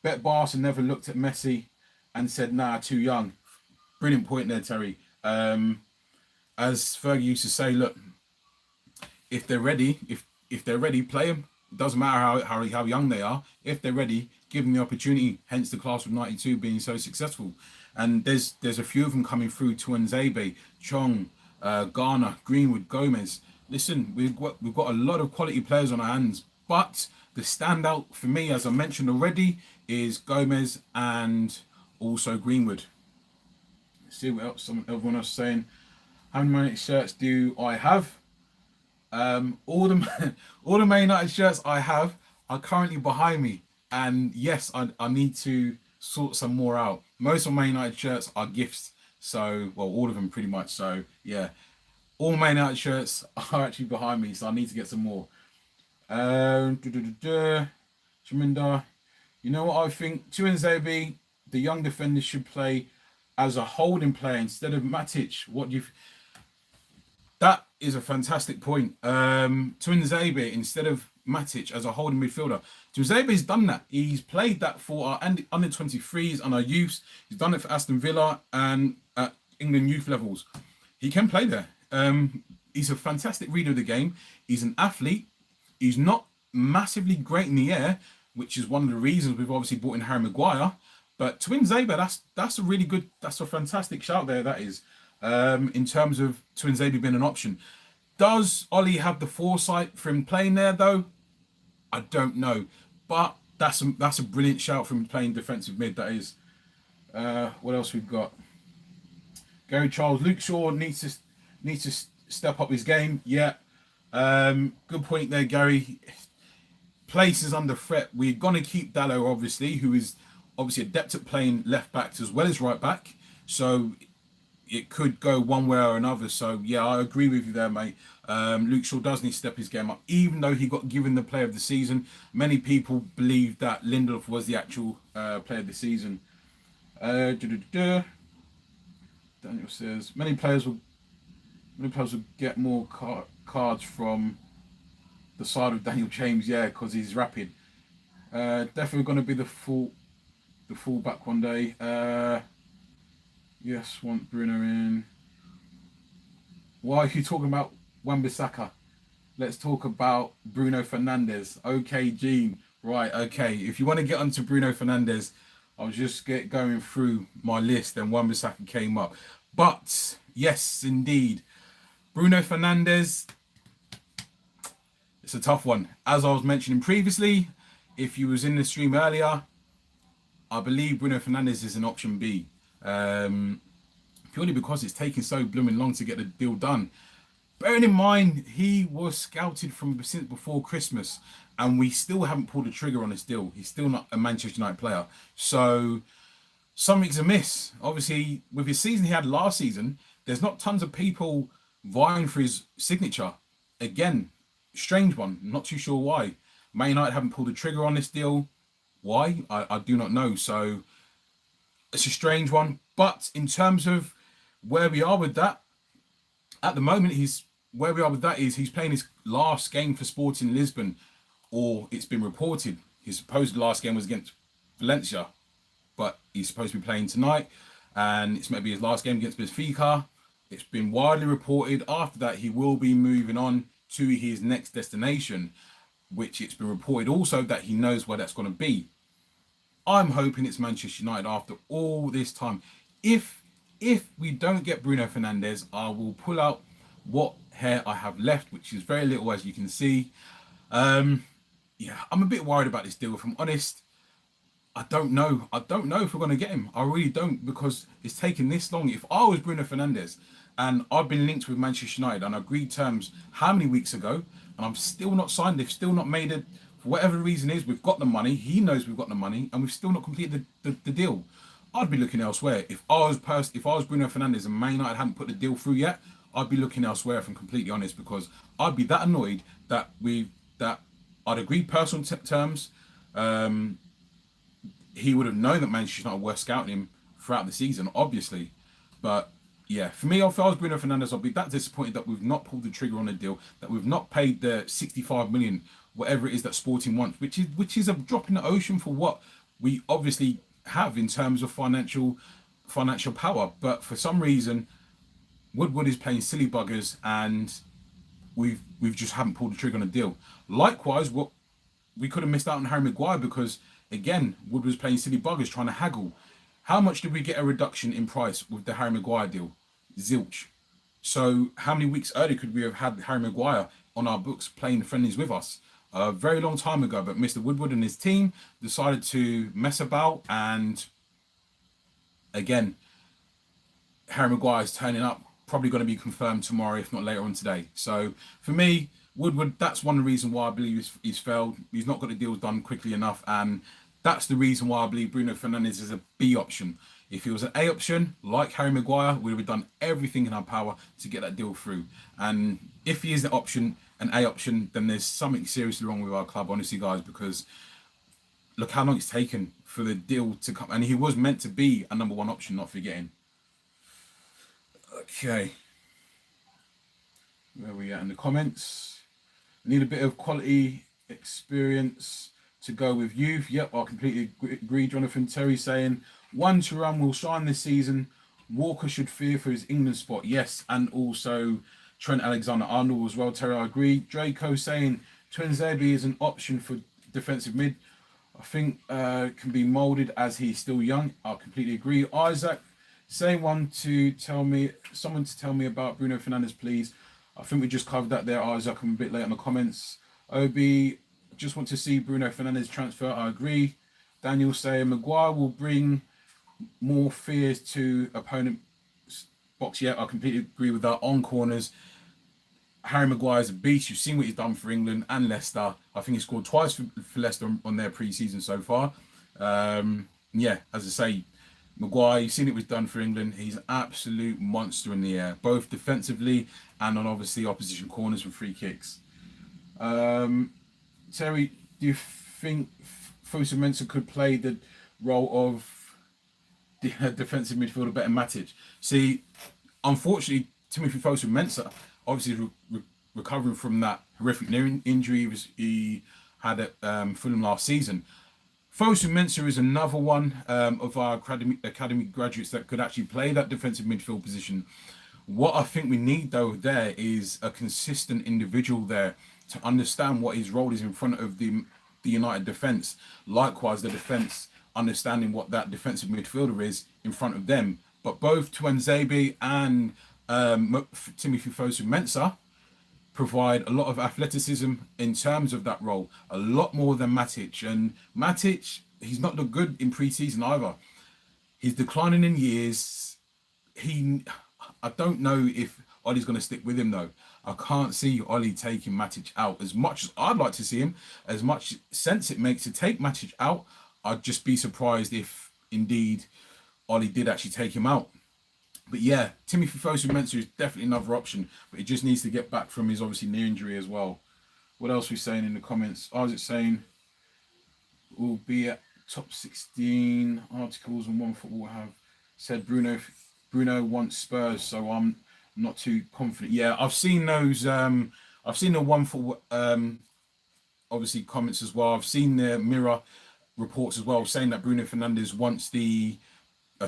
Bet Barca never looked at Messi and said, nah, too young. Brilliant point there, Terry. As Fergie used to say, look, if they're ready, if they're ready, play them. It doesn't matter how young they are. If they're ready, give them the opportunity. Hence the class of '92 being so successful. And there's a few of them coming through. Tuanzebe, Chong, Garner, Greenwood, Gomes. Listen, we've got a lot of quality players on our hands, but the standout for me, as I mentioned already, is Gomes and also Greenwood. Let's see what else everyone else is saying. How many shirts do I have? All the Man United shirts I have are currently behind me, and yes, I need to sort some more out. Most of my Man United shirts are gifts, so well, all of them pretty much. So yeah, all my Man United shirts are actually behind me, so I need to get some more. Chaminda, you know what I think? Tuanzebe, the young defender, should play as a holding player instead of Matic. What do you? That is a fantastic point. Tuanzebe instead of Matic as a holding midfielder. Tuanzebe's done that. He's played that for our under 23s and our youths. He's done it for Aston Villa and at England youth levels. He can play there. He's a fantastic reader of the game. He's an athlete. He's not massively great in the air, which is one of the reasons we've obviously brought in Harry Maguire. But Tuanzebe, that's a really good, that's a fantastic shout there. That is, in terms of Tuanzebe being an option. Does Ollie have the foresight for him playing there though? I don't know, but that's a brilliant shout from playing defensive mid. That is. What else we've got? Gary Charles, Luke Shaw needs to step up his game. Yeah, good point there, Gary. Place is under threat. We're gonna keep Dallo, obviously, who is obviously adept at playing left backs as well as right back. So it could go one way or another. So yeah, I agree with you there, mate. Luke Shaw does need to step his game up, even though he got given the player of the season. Many people believe that Lindelof was the actual player of the season. Daniel says many players will get more cards from the side of Daniel James, yeah, because he's rapid. Definitely going to be the full back one day. Yes, want Bruno in. Why are you talking about Wan-Bissaka? Let's talk about Bruno Fernandes. Okay, Gene. Right, okay. If you want to get onto Bruno Fernandes, I was just going through my list and Wan-Bissaka came up. But, yes, indeed. Bruno Fernandes, it's a tough one. As I was mentioning previously, if you was in the stream earlier, I believe Bruno Fernandes is an option B. Purely because it's taking so blooming long to get the deal done. Bearing in mind, he was scouted from since before Christmas, and we still haven't pulled the trigger on this deal. He's still not a Manchester United player. So something's amiss. Obviously, with his season he had last season, there's not tons of people vying for his signature. Again, strange one. I'm not too sure why. Man United haven't pulled the trigger on this deal. Why? I do not know. So it's a strange one. But in terms of where we are with that, at the moment, he's playing his last game for Sporting Lisbon, or it's been reported his supposed last game was against Valencia, but he's supposed to be playing tonight, and it's maybe his last game against Benfica. It's been widely reported after that he will be moving on to his next destination, which it's been reported also that he knows where that's going to be. I'm hoping it's Manchester United after all this time. If we don't get Bruno Fernandes, I will pull out what hair I have left, which is very little, as you can see. Yeah, I'm a bit worried about this deal, if I'm honest. I don't know if we're going to get him. I really don't, because it's taken this long. If I was Bruno Fernandes and I've been linked with Manchester United and I agreed terms how many weeks ago, and I'm still not signed, they've still not made it, for whatever the reason is, we've got the money, he knows we've got the money, and we've still not completed the deal. I'd be looking elsewhere. If I was Bruno Fernandes and Man United hadn't put the deal through yet, I'd be looking elsewhere, if I'm completely honest, because I'd be that annoyed that I'd agreed personal terms. He would have known that Manchester United were scouting him throughout the season, obviously. But yeah, for me, if I was Bruno Fernandes, I'd be that disappointed that we've not pulled the trigger on a deal, that we've not paid the 65 million, whatever it is that Sporting wants, which is a drop in the ocean for what we obviously have in terms of financial power. But for some reason, Woodward is playing silly buggers, and we've just haven't pulled the trigger on a deal. Likewise, what we could have missed out on Harry Maguire, because again, Woodward was playing silly buggers, trying to haggle. How much did we get a reduction in price with the Harry Maguire deal? Zilch. So how many weeks earlier could we have had Harry Maguire on our books playing friendlies with us? A very long time ago, but Mr. Woodward and his team decided to mess about, and again, Harry Maguire is turning up, probably going to be confirmed tomorrow, if not later on today. So for me, Woodward, that's one reason why I believe he's failed. He's not got the deals done quickly enough, and that's the reason why I believe Bruno Fernandes is a B option. If he was an A option, like Harry Maguire, we would have done everything in our power to get that deal through. And if he is an A option, then there's something seriously wrong with our club, honestly, guys, because look how long it's taken for the deal to come. And he was meant to be a number one option, not forgetting. Okay. Where are we at in the comments? Need a bit of quality experience to go with youth. Yep, I completely agree. Jonathan Terry saying, one to run will shine this season. Walker should fear for his England spot. Yes, and also Trent Alexander-Arnold as well. Terry, I agree. Draco saying Tuanzebe is an option for defensive mid. I think can be moulded as he's still young. I completely agree. Isaac, someone to tell me about Bruno Fernandes, please. I think we just covered that there, Isaac. I'm a bit late on the comments. Obi, just want to see Bruno Fernandes transfer. I agree. Daniel saying Maguire will bring more fears to opponent box. Yeah, I completely agree with that. On corners, Harry Maguire's a beast. You've seen what he's done for England and Leicester. I think he scored twice for Leicester on their pre-season so far. Yeah, as I say, Maguire, you've seen it was done for England. He's an absolute monster in the air, both defensively and on obviously opposition corners with free kicks. Terry, do you think Fosu Mensah could play the role of the defensive midfielder better Matic? See, unfortunately, Timothy Fosu Mensah, obviously recovering from that horrific knee injury he had at Fulham last season. Fosu Mensah is another one of our academy graduates that could actually play that defensive midfield position. What I think we need, though, there is a consistent individual there to understand what his role is in front of the United defence. Likewise, the defence understanding what that defensive midfielder is in front of them. But both Tuanzebe and Timothy Fosu Mensah provide a lot of athleticism in terms of that role, a lot more than Matic. And Matic, he's not looked good in pre-season either. He's declining in years. I don't know if Ollie's going to stick with him though. I can't see Ollie taking Matic out. As much as I'd like to see him, as much sense it makes to take Matic out, I'd just be surprised if indeed Ollie did actually take him out. But yeah, Timothy Fosu Mensah is definitely another option, but he just needs to get back from his obviously knee injury as well. What else are we saying in the comments? I was saying we'll be at top 16 articles and One Football have said Bruno wants Spurs, so I'm not too confident. Yeah, I've seen those. I've seen the One Football obviously comments as well. I've seen the Mirror reports as well saying that Bruno Fernandes wants a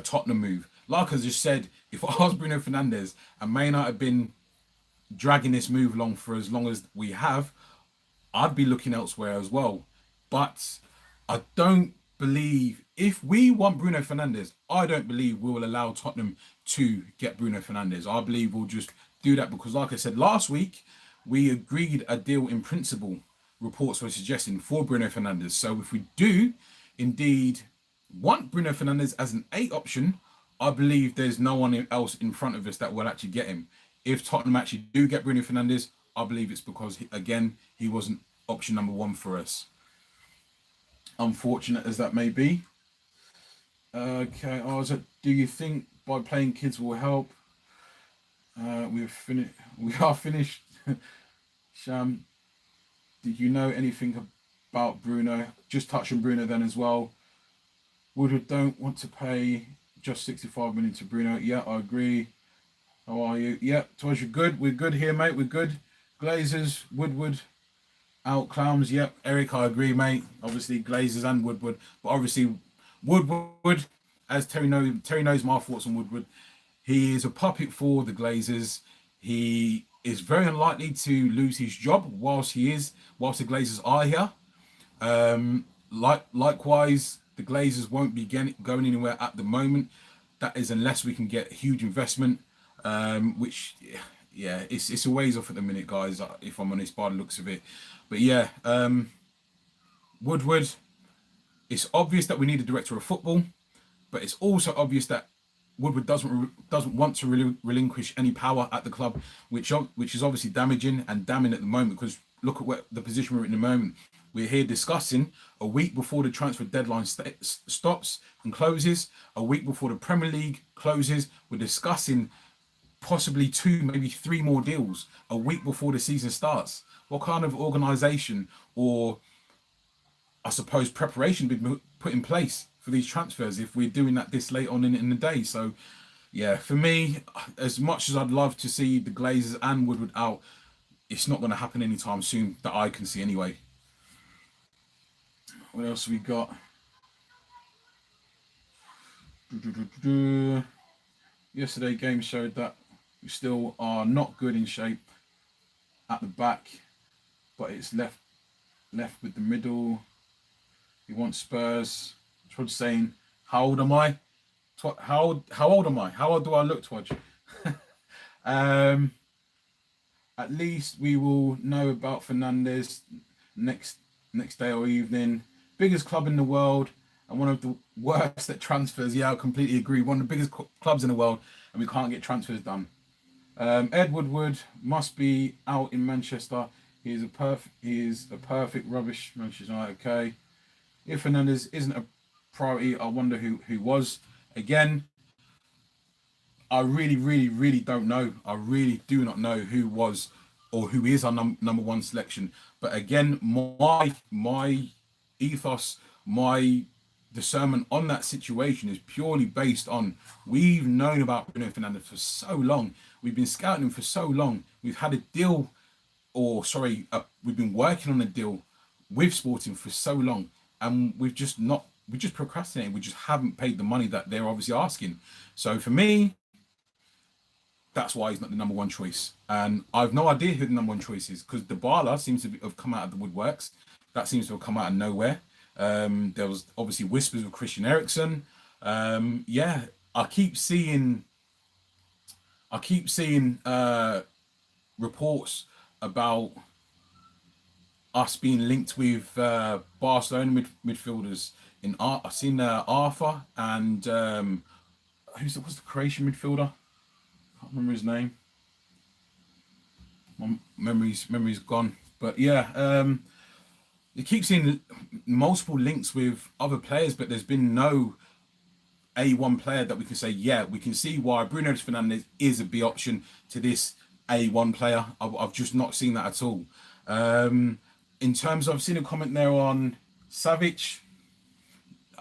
Tottenham move. Like I just said, if I was Bruno Fernandes and may not have been dragging this move along for as long as we have, I'd be looking elsewhere as well. But I don't believe, if we want Bruno Fernandes, I don't believe we will allow Tottenham to get Bruno Fernandes. I believe we'll just do that because, like I said last week, we agreed a deal in principle, reports were suggesting, for Bruno Fernandes. So if we do indeed want Bruno Fernandes as an 8 option, I believe there's no one else in front of us that will actually get him. If Tottenham actually do get Bruno Fernandes, I believe it's because, again, he wasn't option number 1 for us. Unfortunate as that may be. Okay, do you think by playing kids will help? We are finished. Sham, did you know anything about Bruno? Just touch on Bruno then as well. Woodward don't want to pay just 65 million to Bruno. Yeah, I agree. How are you? Yeah, Tosh, you're good. We're good here, mate. We're good. Glazers, Woodward, out clowns. Yep, Eric, I agree, mate. Obviously, Glazers and Woodward, but obviously Woodward, as Terry knows my thoughts on Woodward. He is a puppet for the Glazers. He is very unlikely to lose his job whilst the Glazers are here. Likewise, the Glazers won't be going anywhere at the moment. That is unless we can get huge investment, which, yeah, it's a ways off at the minute, guys, if I'm honest, by the looks of it. But yeah, Woodward, it's obvious that we need a director of football, but it's also obvious that Woodward doesn't want to relinquish any power at the club, which is obviously damaging and damning at the moment, because look at the position we're in the moment. We're here discussing a week before the transfer deadline stops and closes, a week before the Premier League closes. We're discussing possibly 2, maybe 3 more deals a week before the season starts. What kind of organisation or, I suppose, preparation be put in place for these transfers if we're doing that this late on in the day? So, yeah, for me, as much as I'd love to see the Glazers and Woodward out, it's not going to happen anytime soon that I can see anyway. What else have we got? Yesterday game showed that we still are not good in shape at the back, but it's left with the middle. He wants Spurs. Twodge saying, how old am I? How old am I? How old do I look, Twodge? At least we will know about Fernandes next day or evening. Biggest club in the world and one of the worst at transfers. Yeah, I completely agree. One of the biggest clubs in the world, and we can't get transfers done. Ed Woodward must be out in Manchester. He is a perfect rubbish Manchester United. Okay. If Fernandes isn't a priority, I wonder who was. Again, I really don't know. I really do not know who was or who is our number one selection. But again, my ethos, my discernment on that situation is purely based on we've known about Bruno Fernandes for so long. We've been scouting him for so long. We've had a deal, we've been working on a deal with Sporting for so long, and we just procrastinated. We just haven't paid the money that they're obviously asking. So for me, that's why he's not the number one choice. And I've no idea who the number one choice is, because Dybala seems to have come out of the woodworks. That seems to have come out of nowhere. There was obviously whispers of Christian Eriksen. Yeah, I keep seeing reports about us being linked with Barcelona midfielders. I've seen Arthur and what's the Croatian midfielder? Can't remember his name. My memory's gone. But yeah, you keep seeing multiple links with other players, but there's been no A1 player that we can say, yeah, we can see why Bruno Fernandes is a B option to this A1 player. I've just not seen that at all. In terms of, I've seen a comment there on Savic.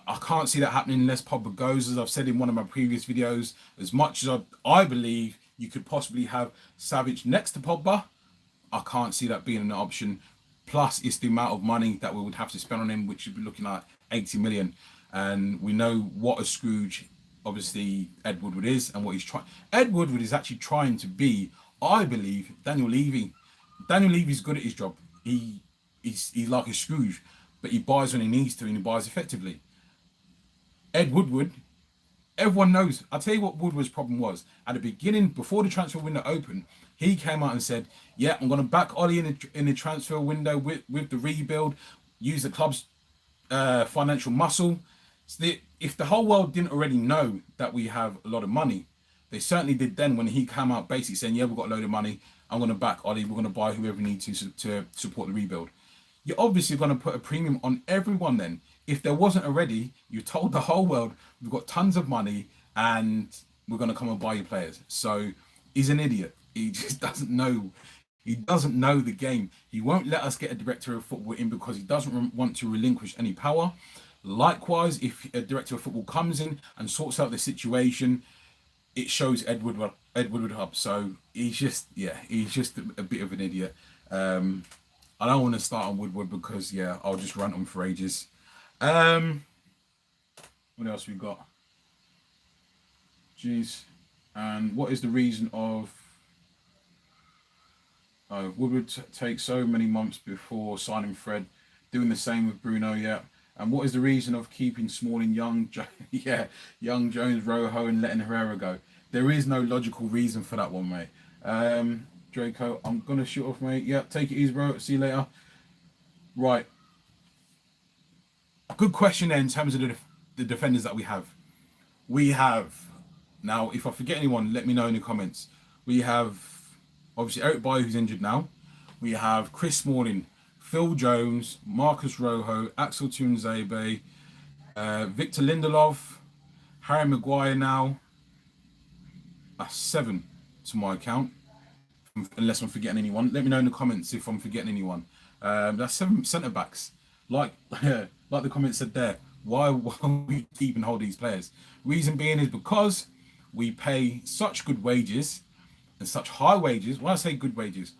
I can't see that happening unless Pogba goes, as I've said in one of my previous videos. As much as I believe you could possibly have Savic next to Pogba, I can't see that being an option. Plus, it's the amount of money that we would have to spend on him, which would be looking at 80 million. And we know what a Scrooge, obviously, Ed Woodward is and what he's trying. Ed Woodward is actually trying to be, I believe, Daniel Levy. Daniel Levy's good at his job. He's like a Scrooge, but he buys when he needs to and he buys effectively. Ed Woodward, everyone knows. I'll tell you what Woodward's problem was. At the beginning, before the transfer window opened, he came out and said, yeah, I'm going to back Ollie in the transfer window with the rebuild, use the club's financial muscle. So if the whole world didn't already know that we have a lot of money, they certainly did then when he came out basically saying, yeah, we've got a load of money. I'm going to back Ollie. We're going to buy whoever we need to support the rebuild. You're obviously going to put a premium on everyone then. If there wasn't already, you told the whole world, we've got tons of money and we're going to come and buy your players. So he's an idiot. He just doesn't know. He doesn't know the game. He won't let us get a director of football in because he doesn't want to relinquish any power. Likewise, if a director of football comes in and sorts out the situation, it shows Ed Woodward up. So he's just a bit of an idiot. I don't want to start on Woodward because, yeah, I'll just rant on for ages. What else we got? Jeez. And what is the reason of Woodward takes so many months before signing Fred, doing the same with Bruno, yeah. And what is the reason of keeping Smalling, Young, Young, Jones, Rojo, and letting Herrera go? There is no logical reason for that one, mate. Draco, I'm gonna shoot off, mate. Yeah, take it easy, bro. See you later. Right. Good question there in terms of the defenders that we have. We have, now, if I forget anyone, let me know in the comments. We have, obviously, Eric Bailly, who's injured now. We have Chris Smalling, Phil Jones, Marcus Rojo, Axel Tuanzebe, Victor Lindelof, Harry Maguire now. That's 7 to my account, unless I'm forgetting anyone. Let me know in the comments if I'm forgetting anyone. That's 7 centre-backs. Like the comment said there, why we keep and hold these players? Reason being is because we pay such good wages and such high wages. When I say good wages,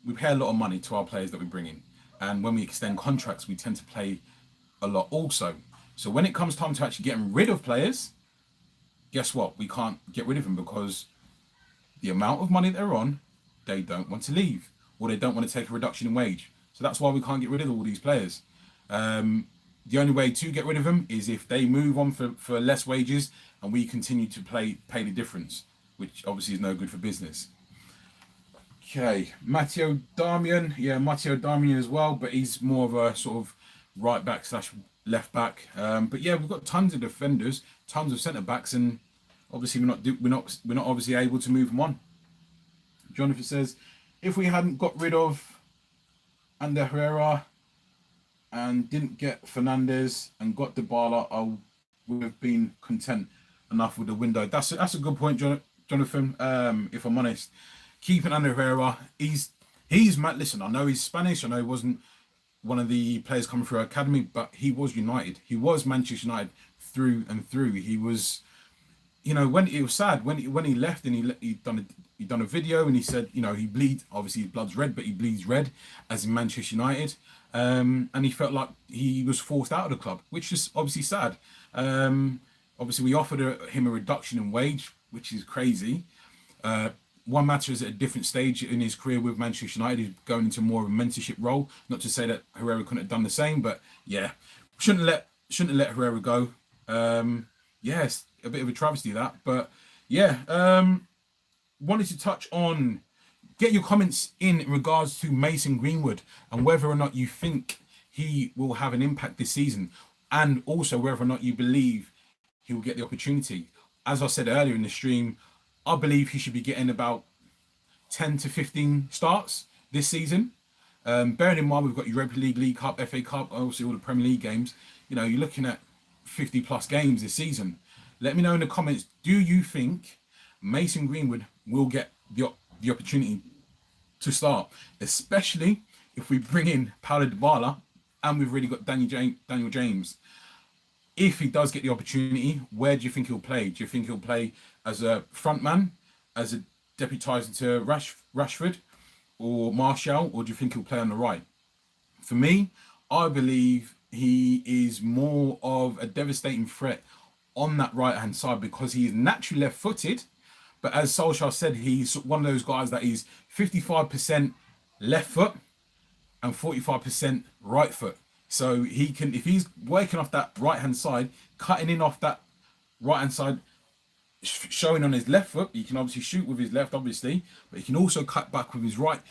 we pay a lot of money to our players that we bring in. And when we extend contracts, we tend to pay a lot also. So when it comes time to actually getting rid of players, guess what? We can't get rid of them because the amount of money they're on, they don't want to leave or they don't want to take a reduction in wage. So that's why we can't get rid of all these players. the only way to get rid of him is if they move on for less wages and we continue to pay the difference, which obviously is no good for business. Okay, Matteo Darmian. Yeah, Matteo Darmian as well, but he's more of a sort of right back slash left back. But yeah, we've got tons of defenders, tons of centre backs, and obviously we're not obviously able to move them on. Jonathan says, if we hadn't got rid of Ander Herrera and didn't get Fernandes and got Dybala, I would have been content enough with the window. That's a good point, Jonathan. If I'm honest, keeping Ander Herrera, he's mad. Listen, I know he's Spanish. I know he wasn't one of the players coming through our academy, but he was United. He was Manchester United through and through. He was, when it was sad when he left and he done a video and he said, he bleeds. Obviously, his blood's red, but he bleeds red as in Manchester United. And he felt like he was forced out of the club, which is obviously sad. Obviously, we offered him a reduction in wage, which is crazy. Juan Mata is at a different stage in his career with Manchester United. He's going into more of a mentorship role. Not to say that Herrera couldn't have done the same, but yeah, shouldn't let Herrera go. Yes, a bit of a travesty that, but yeah. Wanted to touch on, get your comments in regards to Mason Greenwood and whether or not you think he will have an impact this season, and also whether or not you believe he will get the opportunity. As I said earlier in the stream, I believe he should be getting about 10 to 15 starts this season. Bearing in mind we've got Europa League, League Cup, FA Cup, obviously all the Premier League games. You're looking at 50 plus games this season. Let me know in the comments, do you think Mason Greenwood will get the opportunity to start, especially if we bring in Paulo Dybala and we've really got Daniel James? If he does get the opportunity, where do you think he'll play? Do you think he'll play as a front man, as a deputising to Rashford or Martial, or do you think he'll play on the right? For me, I believe he is more of a devastating threat on that right-hand side because he is naturally left-footed. But as Solskjaer said, he's one of those guys that is 55% left foot and 45% right foot. So he can, if he's working off that right-hand side, cutting in off that right-hand side, showing on his left foot, he can obviously shoot with his left, obviously, but he can also cut back with his right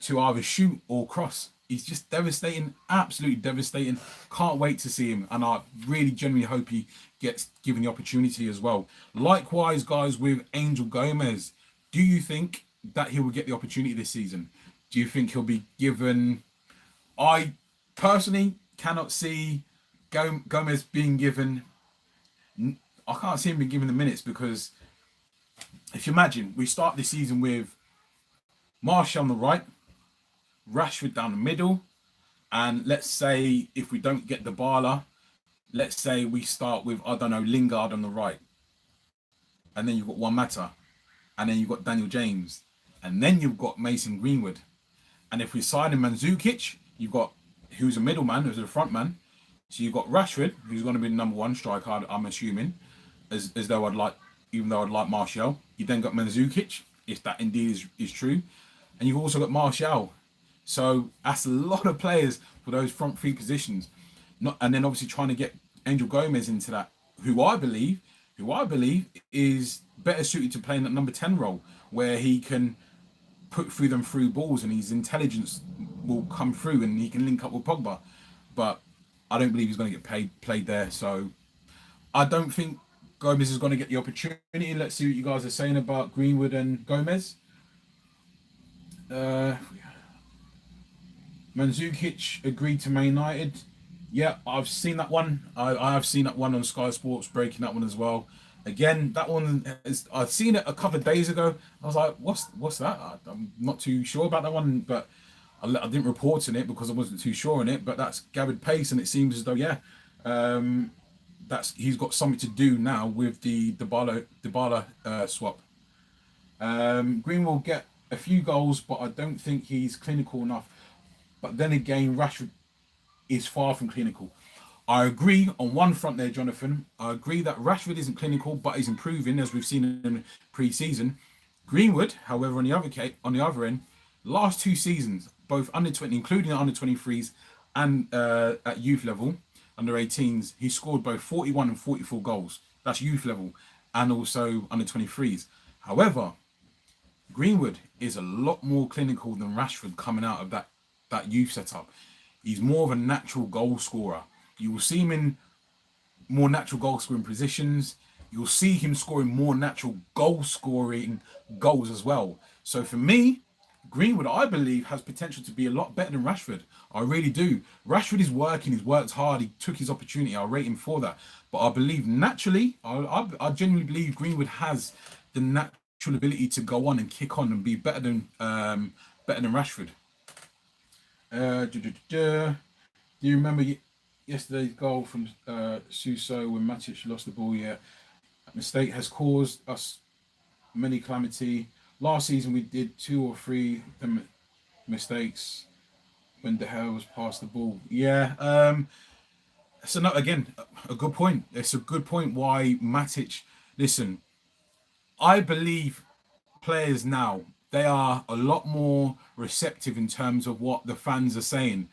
to either shoot or cross. He's just devastating, absolutely devastating. Can't wait to see him, and I really genuinely hope he gets given the opportunity as well. Likewise, guys, with Angel Gomes, do you think that he will get the opportunity this season? Do you think he'll be given? I personally cannot see Gomes being given. I can't see him being given the minutes because if you imagine, we start this season with Martial on the right, Rashford down the middle, and let's say if we don't get Dybala, let's say we start with, I don't know, Lingard on the right, and then you've got Juan Mata, and then you've got Daniel James, and then you've got Mason Greenwood. And if we sign in Mandzukic, you've got who's a middleman, who's a front man. So you've got Rashford, who's going to be the number one striker, I'm assuming, as though even though I'd like Martial. You then got Mandzukic, if that indeed is true, and you've also got Martial. So that's a lot of players for those front three positions. And then obviously trying to get Angel Gomes into that, who I believe is better suited to playing that number 10 role, where he can put through them through balls and his intelligence will come through and he can link up with Pogba. But I don't believe he's going to get played there. So I don't think Gomes is going to get the opportunity. Let's see what you guys are saying about Greenwood and Gomes. Mandzukic agreed to Man United. Yeah, I've seen that one. I have seen that one on Sky Sports, breaking that one as well. Again, that one I've seen it a couple of days ago. I was like, what's that? I'm not too sure about that one, but I didn't report on it because I wasn't too sure on it. But that's gathered pace, and it seems as though he's got something to do now with the Dybala swap. Green will get a few goals, but I don't think he's clinical enough. But then again, Rashford is far from clinical. I agree on one front there, Jonathan. I agree that Rashford isn't clinical, but he's improving, as we've seen in pre-season. Greenwood, however, on the other end, last 2 seasons, both under 20, including the under 23s and at youth level, under 18s, he scored both 41 and 44 goals. That's youth level, and also under 23s. However, Greenwood is a lot more clinical than Rashford coming out of that youth setup. He's more of a natural goal scorer. You will see him in more natural goal scoring positions. You'll see him scoring more natural goal scoring goals as well. So for me, Greenwood, I believe, has potential to be a lot better than Rashford. I really do. Rashford is working. He's worked hard. He took his opportunity. I rate him for that. But I believe naturally, I genuinely believe Greenwood has the natural ability to go on and kick on and be better than Rashford. Do you remember yesterday's goal from Suso when Matic lost the ball? Yeah, that mistake has caused us many calamity. Last season we did 2 or 3 mistakes when De Gea was past the ball. Yeah, so no, again, a good point. It's a good point why Matic. Listen, I believe players now, they are a lot more receptive in terms of what the fans are saying,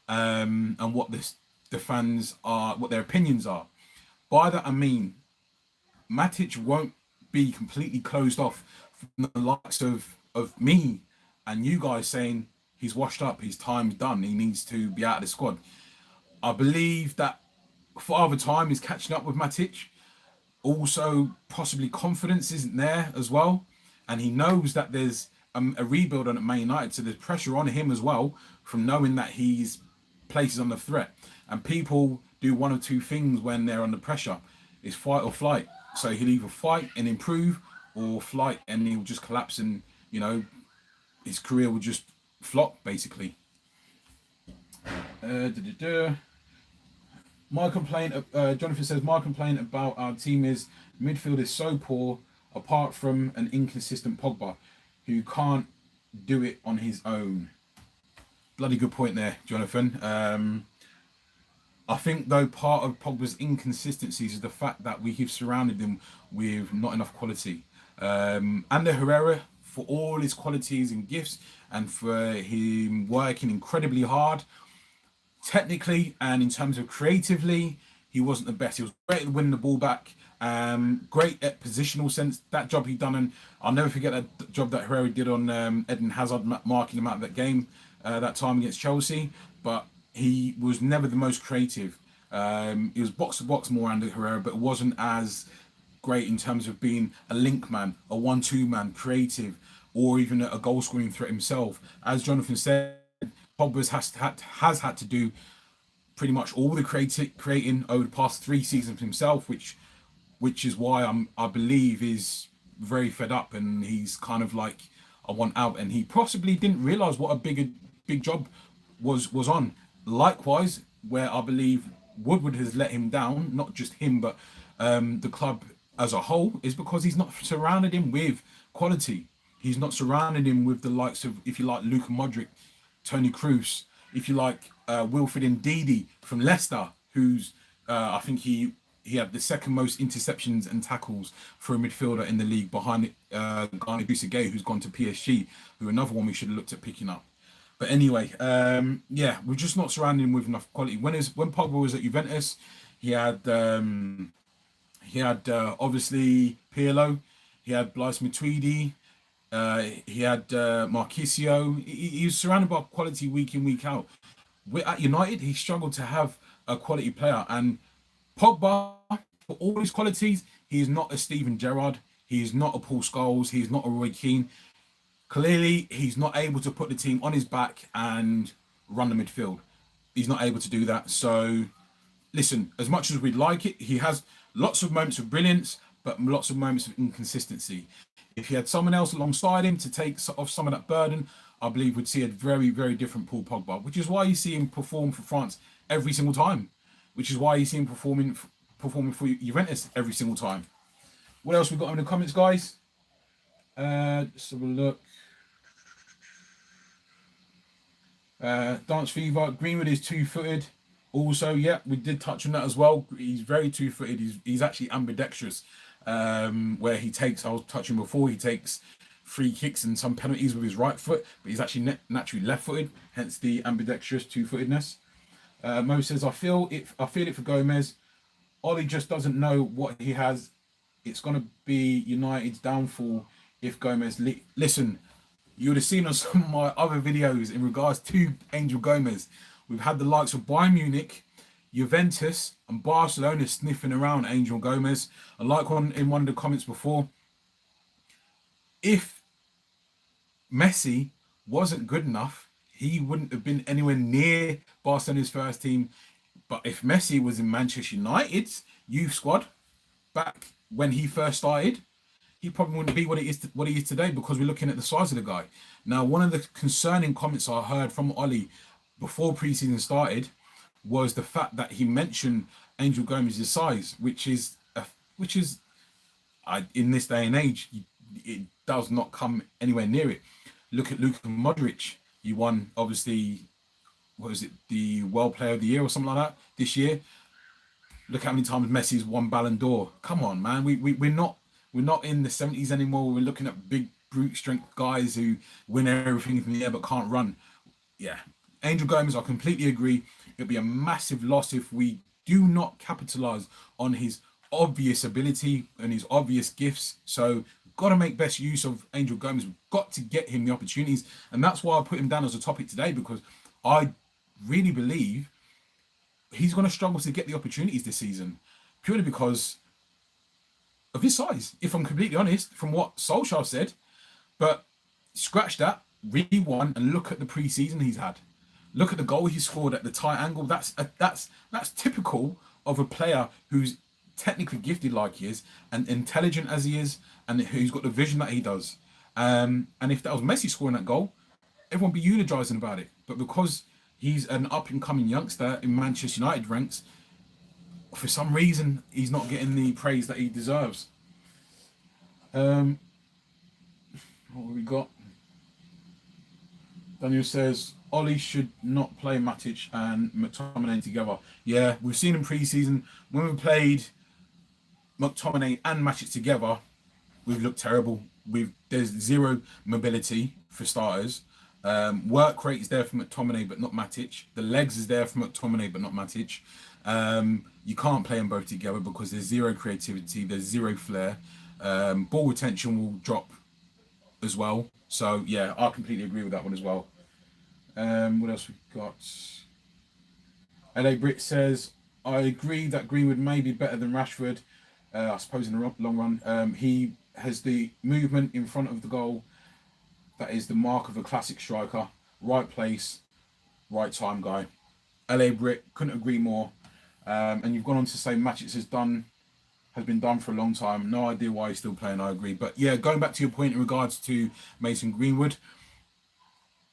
and what the fans are, what their opinions are. By that I mean, Matic won't be completely closed off from the likes of me and you guys saying he's washed up, his time's done, he needs to be out of the squad. I believe that Father Time is catching up with Matic. Also, possibly confidence isn't there as well, and he knows that there's a rebuild on at Man United, so there's pressure on him as well from knowing that he's places under threat. And people do one or two things when they're under pressure: it's fight or flight. So he'll either fight and improve, or flight and he'll just collapse, and his career will just flop basically. My complaint, Jonathan says, my complaint about our team is midfield is so poor, apart from an inconsistent Pogba, who can't do it on his own. Bloody good point there, Jonathan. I think, though, part of Pogba's inconsistencies is the fact that we have surrounded him with not enough quality. Ander Herrera, for all his qualities and gifts, and for him working incredibly hard, technically and in terms of creatively, he wasn't the best. He was great at winning the ball back, great at positional sense. That job he done, and I'll never forget that job that Herrera did on Eden Hazard, marking him out of that game, that time against Chelsea. But he was never the most creative. He was box to box more under Herrera, but it wasn't as great in terms of being a link man, a 1-2 man, creative, or even a goal scoring threat himself. As Jonathan said, Pogba has had to do pretty much all the creating over the past 3 seasons himself, which is why I believe is very fed up, and he's kind of like, I want out, and he possibly didn't realise what a big job was on. Likewise, where I believe Woodward has let him down, not just him, but the club as a whole, is because he's not surrounded him with quality. He's not surrounded him with the likes of, if you like, Luka Modric, Toni Kroos, if you like, Wilfred Ndidi from Leicester, who's I think he had the second most interceptions and tackles for a midfielder in the league, behind Gana Gay, who's gone to PSG, who another one we should have looked at picking up. But anyway, yeah, we're just not surrounding him with enough quality. When Pogba was at Juventus, he had obviously Pirlo, he had Blaise Matuidi, he had Marquisio. He was surrounded by quality week in, week out. At United, he struggled to have a quality player. And Pogba, for all his qualities, he is not a Steven Gerrard. He is not a Paul Scholes. He's not a Roy Keane. Clearly, he's not able to put the team on his back and run the midfield. He's not able to do that. So, listen, as much as we'd like it, he has lots of moments of brilliance, but lots of moments of inconsistency. If he had someone else alongside him to take off some of that burden, I believe we'd see a very, very different Paul Pogba, which is why you see him perform for France every single time, which is why you see him performing for Juventus every single time. What else we got in the comments, guys? Just have a look. Dance Fever, Greenwood is 2-footed. Also, yeah, we did touch on that as well. He's very 2-footed. He's actually ambidextrous. Where he takes, I was touching before, he takes free kicks and some penalties with his right foot, but he's actually naturally left-footed, hence the ambidextrous 2-footedness. Mo says, I feel it for Gomez. Ollie just doesn't know what he has. It's gonna be United's downfall if Gomez. Listen, you would have seen on some of my other videos in regards to Angel Gomez. We've had the likes of Bayern Munich, Juventus, and Barcelona sniffing around Angel Gomez. And like in one of the comments before, if Messi wasn't good enough, he wouldn't have been anywhere near Barcelona's first team. But if Messi was in Manchester United's youth squad back when he first started, he probably wouldn't be what he is today, because we're looking at the size of the guy. Now, one of the concerning comments I heard from Ollie before preseason started was the fact that he mentioned Angel Gomez's size, which is in this day and age, it does not come anywhere near it. Look at Luka Modric. He won, obviously, what was it, the World Player of the Year or something like that this year. Look how many times Messi's won Ballon d'Or. Come on, man. We're not in the 70s anymore. We're looking at big brute strength guys who win everything in the air but can't run. Yeah. Angel Gomez, I completely agree. It'll be a massive loss if we do not capitalize on his obvious ability and his obvious gifts. So got to make best use of Angel Gomez. We've got to get him the opportunities. And that's why I put him down as a topic today, because I really believe he's going to struggle to get the opportunities this season, purely because of his size, if I'm completely honest, from what Solskjaer said. But scratch that, rewind and look at the pre-season he's had. Look at the goal he scored at the tight angle. That's typical of a player who's technically gifted like he is, and intelligent as he is, and who's got the vision that he does. And if that was Messi scoring that goal, everyone would be eulogising about it. But because he's an up-and-coming youngster in Manchester United ranks, for some reason, he's not getting the praise that he deserves. What have we got? Daniel says, Ollie should not play Matic and McTominay together. Yeah, we've seen in pre-season, when we played McTominay and Matic together, we've looked terrible. There's zero mobility, for starters. Work rate is there for McTominay, but not Matic. The legs is there for McTominay, but not Matic. You can't play them both together because there's zero creativity, there's zero flair. Ball retention will drop as well. So yeah, I completely agree with that one as well. What else we got? LA Brit says, I agree that Greenwood may be better than Rashford. I suppose in the long run. He has the movement in front of the goal. That is the mark of a classic striker. Right place, right time guy. LA Brit, couldn't agree more. And you've gone on to say Matic has been done for a long time. No idea why he's still playing, I agree. But yeah, going back to your point in regards to Mason Greenwood,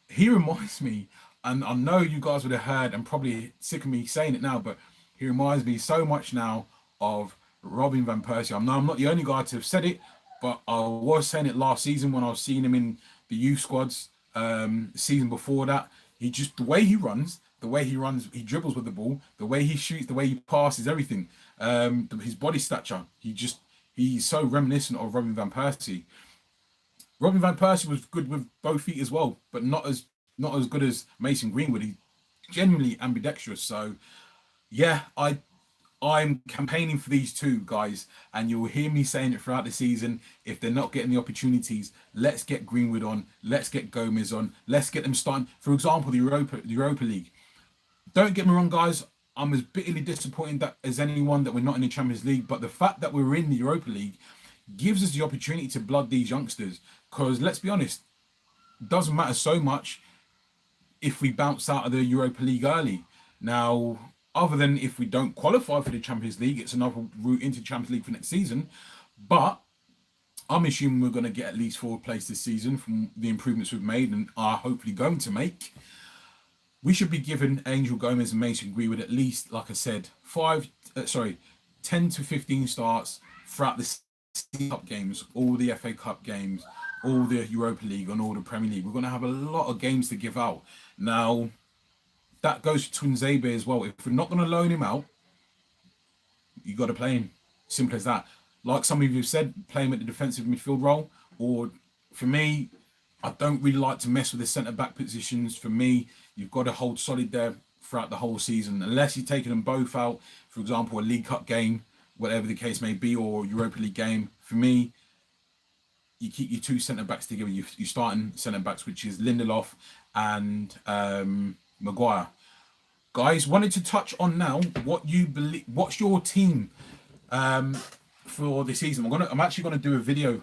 he reminds me, and I know you guys would have heard and probably sick of me saying it now, but he reminds me so much now of Robin Van Persie. I'm not the only guy to have said it, but I was saying it last season when I was seeing him in the youth squads. The season before that, the way he runs, he dribbles with the ball, the way he shoots, the way he passes, everything. His body stature, he's so reminiscent of Robin Van Persie. Robin Van Persie was good with both feet as well, but not as good as Mason Greenwood. He's genuinely ambidextrous. So yeah, I'm campaigning for these two guys, and you'll hear me saying it throughout the season. If they're not getting the opportunities, let's get Greenwood on, let's get Gomez on, let's get them starting. For example, the Europa League. Don't get me wrong, guys. I'm as bitterly disappointed as anyone that we're not in the Champions League, but the fact that we're in the Europa League gives us the opportunity to blood these youngsters. Because let's be honest, it doesn't matter so much if we bounce out of the Europa League early. Now, other than if we don't qualify for the Champions League, it's another route into Champions League for next season. But I'm assuming we're going to get at least fourth place this season from the improvements we've made and are hopefully going to make. We should be giving Angel Gomez and Mason Greenwood at least, like I said, 10 to 15 starts throughout the Cup games, all the FA Cup games, all the Europa League and all the Premier League. We're going to have a lot of games to give out. Now, that goes to Tuanzebe as well. If we're not going to loan him out, you got to play him. Simple as that. Like some of you have said, play him at the defensive midfield role. Or for me, I don't really like to mess with the centre-back positions. For me, you've got to hold solid there throughout the whole season, unless you're taking them both out. For example, a League Cup game, whatever the case may be, or Europa League game. For me, you keep your two centre backs together. You starting centre backs, which is Lindelof and Maguire. Guys, wanted to touch on now what you believe. What's your team for this season? I'm actually gonna do a video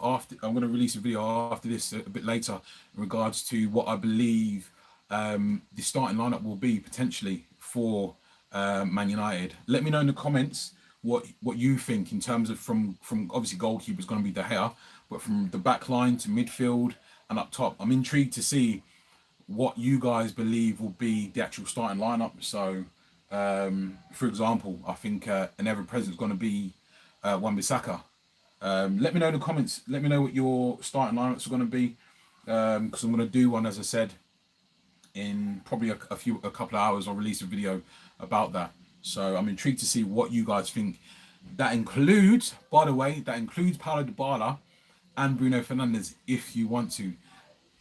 after. I'm gonna release a video after this a bit later in regards to what I believe the starting lineup will be potentially for Man United. Let me know in the comments what you think in terms of from obviously goalkeeper is going to be De Gea, but from the back line to midfield and up top. I'm intrigued to see what you guys believe will be the actual starting lineup. So, for example, I think an ever-present is going to be Wan-Bissaka. Let me know in the comments. Let me know what your starting lineups are going to be, because I'm going to do one, as I said, in probably a couple of hours. I'll release a video about that. So I'm intrigued to see what you guys think. That includes, by the way, Paulo Dybala and Bruno Fernandes if you want to,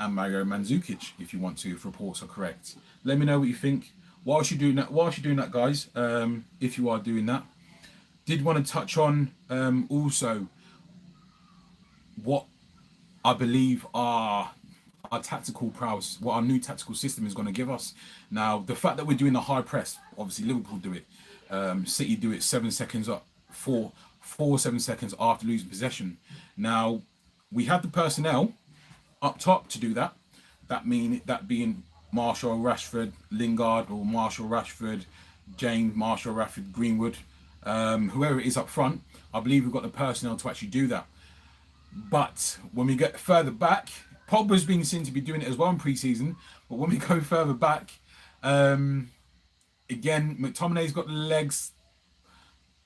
and Mario Mandzukic if you want to, if reports are correct. Let me know what you think. Whilst you're doing that, guys, if you are doing that, did want to touch on also what I believe are our tactical prowess, what our new tactical system is going to give us. Now, the fact that we're doing the high press, obviously Liverpool do it, City do it 7 seconds up, 7 seconds after losing possession. Now, we have the personnel up top to do that. That being Martial, Rashford, Lingard, or Martial, Rashford, James, Martial, Rashford, Greenwood, whoever it is up front. I believe we've got the personnel to actually do that. But when we get further back, Pogba's being seen to be doing it as well in pre-season. But when we go further back, again, McTominay's got the legs.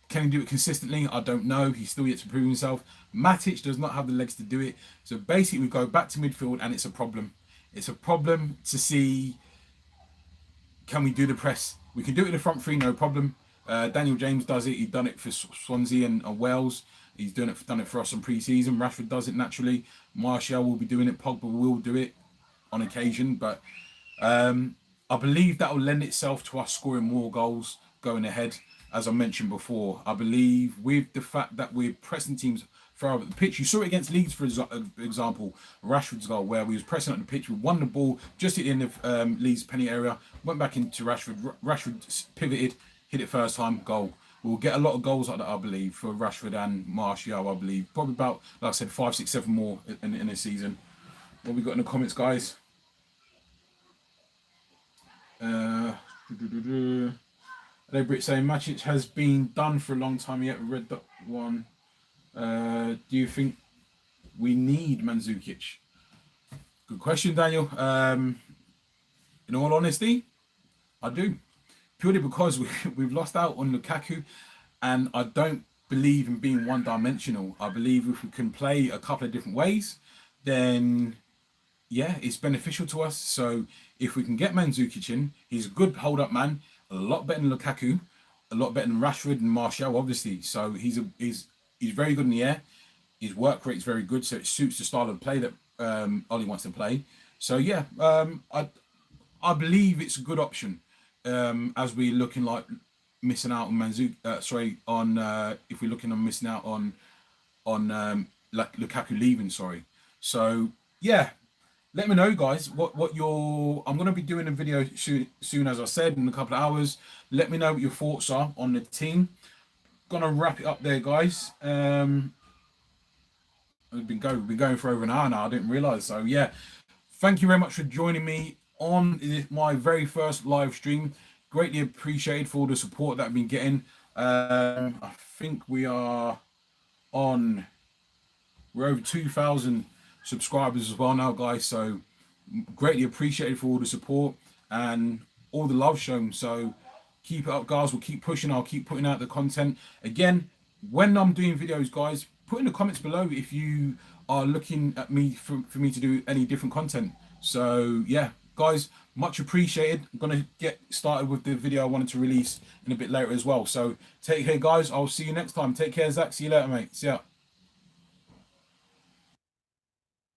Can he do it consistently? I don't know. He's still yet to prove himself. Matic does not have the legs to do it. So basically, we go back to midfield, and it's a problem. It's a problem to see, can we do the press? We can do it in the front three, no problem. Daniel James does it. He's done it for Swansea and Wales. He's done it for us in pre-season. Rashford does it naturally. Martial will be doing it. Pogba will do it on occasion. But I believe that will lend itself to us scoring more goals going ahead. As I mentioned before, I believe with the fact that we're pressing teams further up the pitch. You saw it against Leeds, for example, Rashford's goal, where we was pressing up the pitch. We won the ball just at the end of Leeds' penalty area. Went back into Rashford. Rashford pivoted, hit it first time, goal. We'll get a lot of goals like that, I believe, for Rashford and Martial, I believe. Probably about, like I said, 5, 6, 7 more in a season. What we got in the comments, guys? Brit saying Matic has been done for a long time yet. Read that one. Do you think we need Mandzukic? Good question, Daniel. In all honesty, I do. Purely because we've lost out on Lukaku, and I don't believe in being one-dimensional. I believe if we can play a couple of different ways, then yeah, it's beneficial to us. So if we can get Mandzukic in, he's a good hold-up man, a lot better than Lukaku, a lot better than Rashford and Martial, obviously. So he's very good in the air. His work rate is very good, so it suits the style of play that Ollie wants to play. So yeah, I believe it's a good option. As we're looking like missing out on if we're looking on missing out on like Lukaku leaving, So yeah, let me know, guys, what your, I'm going to be doing a video soon, as I said, in a couple of hours. Let me know what your thoughts are on the team. Gonna wrap it up there, guys. We've been going for over an hour now. I didn't realize. So yeah, thank you very much for joining me on my very first live stream. Greatly appreciated for all the support that I've been getting. I think we're over 2,000 subscribers as well now, guys. So greatly appreciated for all the support and all the love shown. So keep it up, guys. We'll keep pushing. I'll keep putting out the content. Again, when I'm doing videos, guys, put in the comments below if you are looking at me for me to do any different content. So yeah, guys, much appreciated. I'm going to get started with the video I wanted to release in a bit later as well. So take care, guys. I'll see you next time. Take care, Zach. See you later, mate. See ya.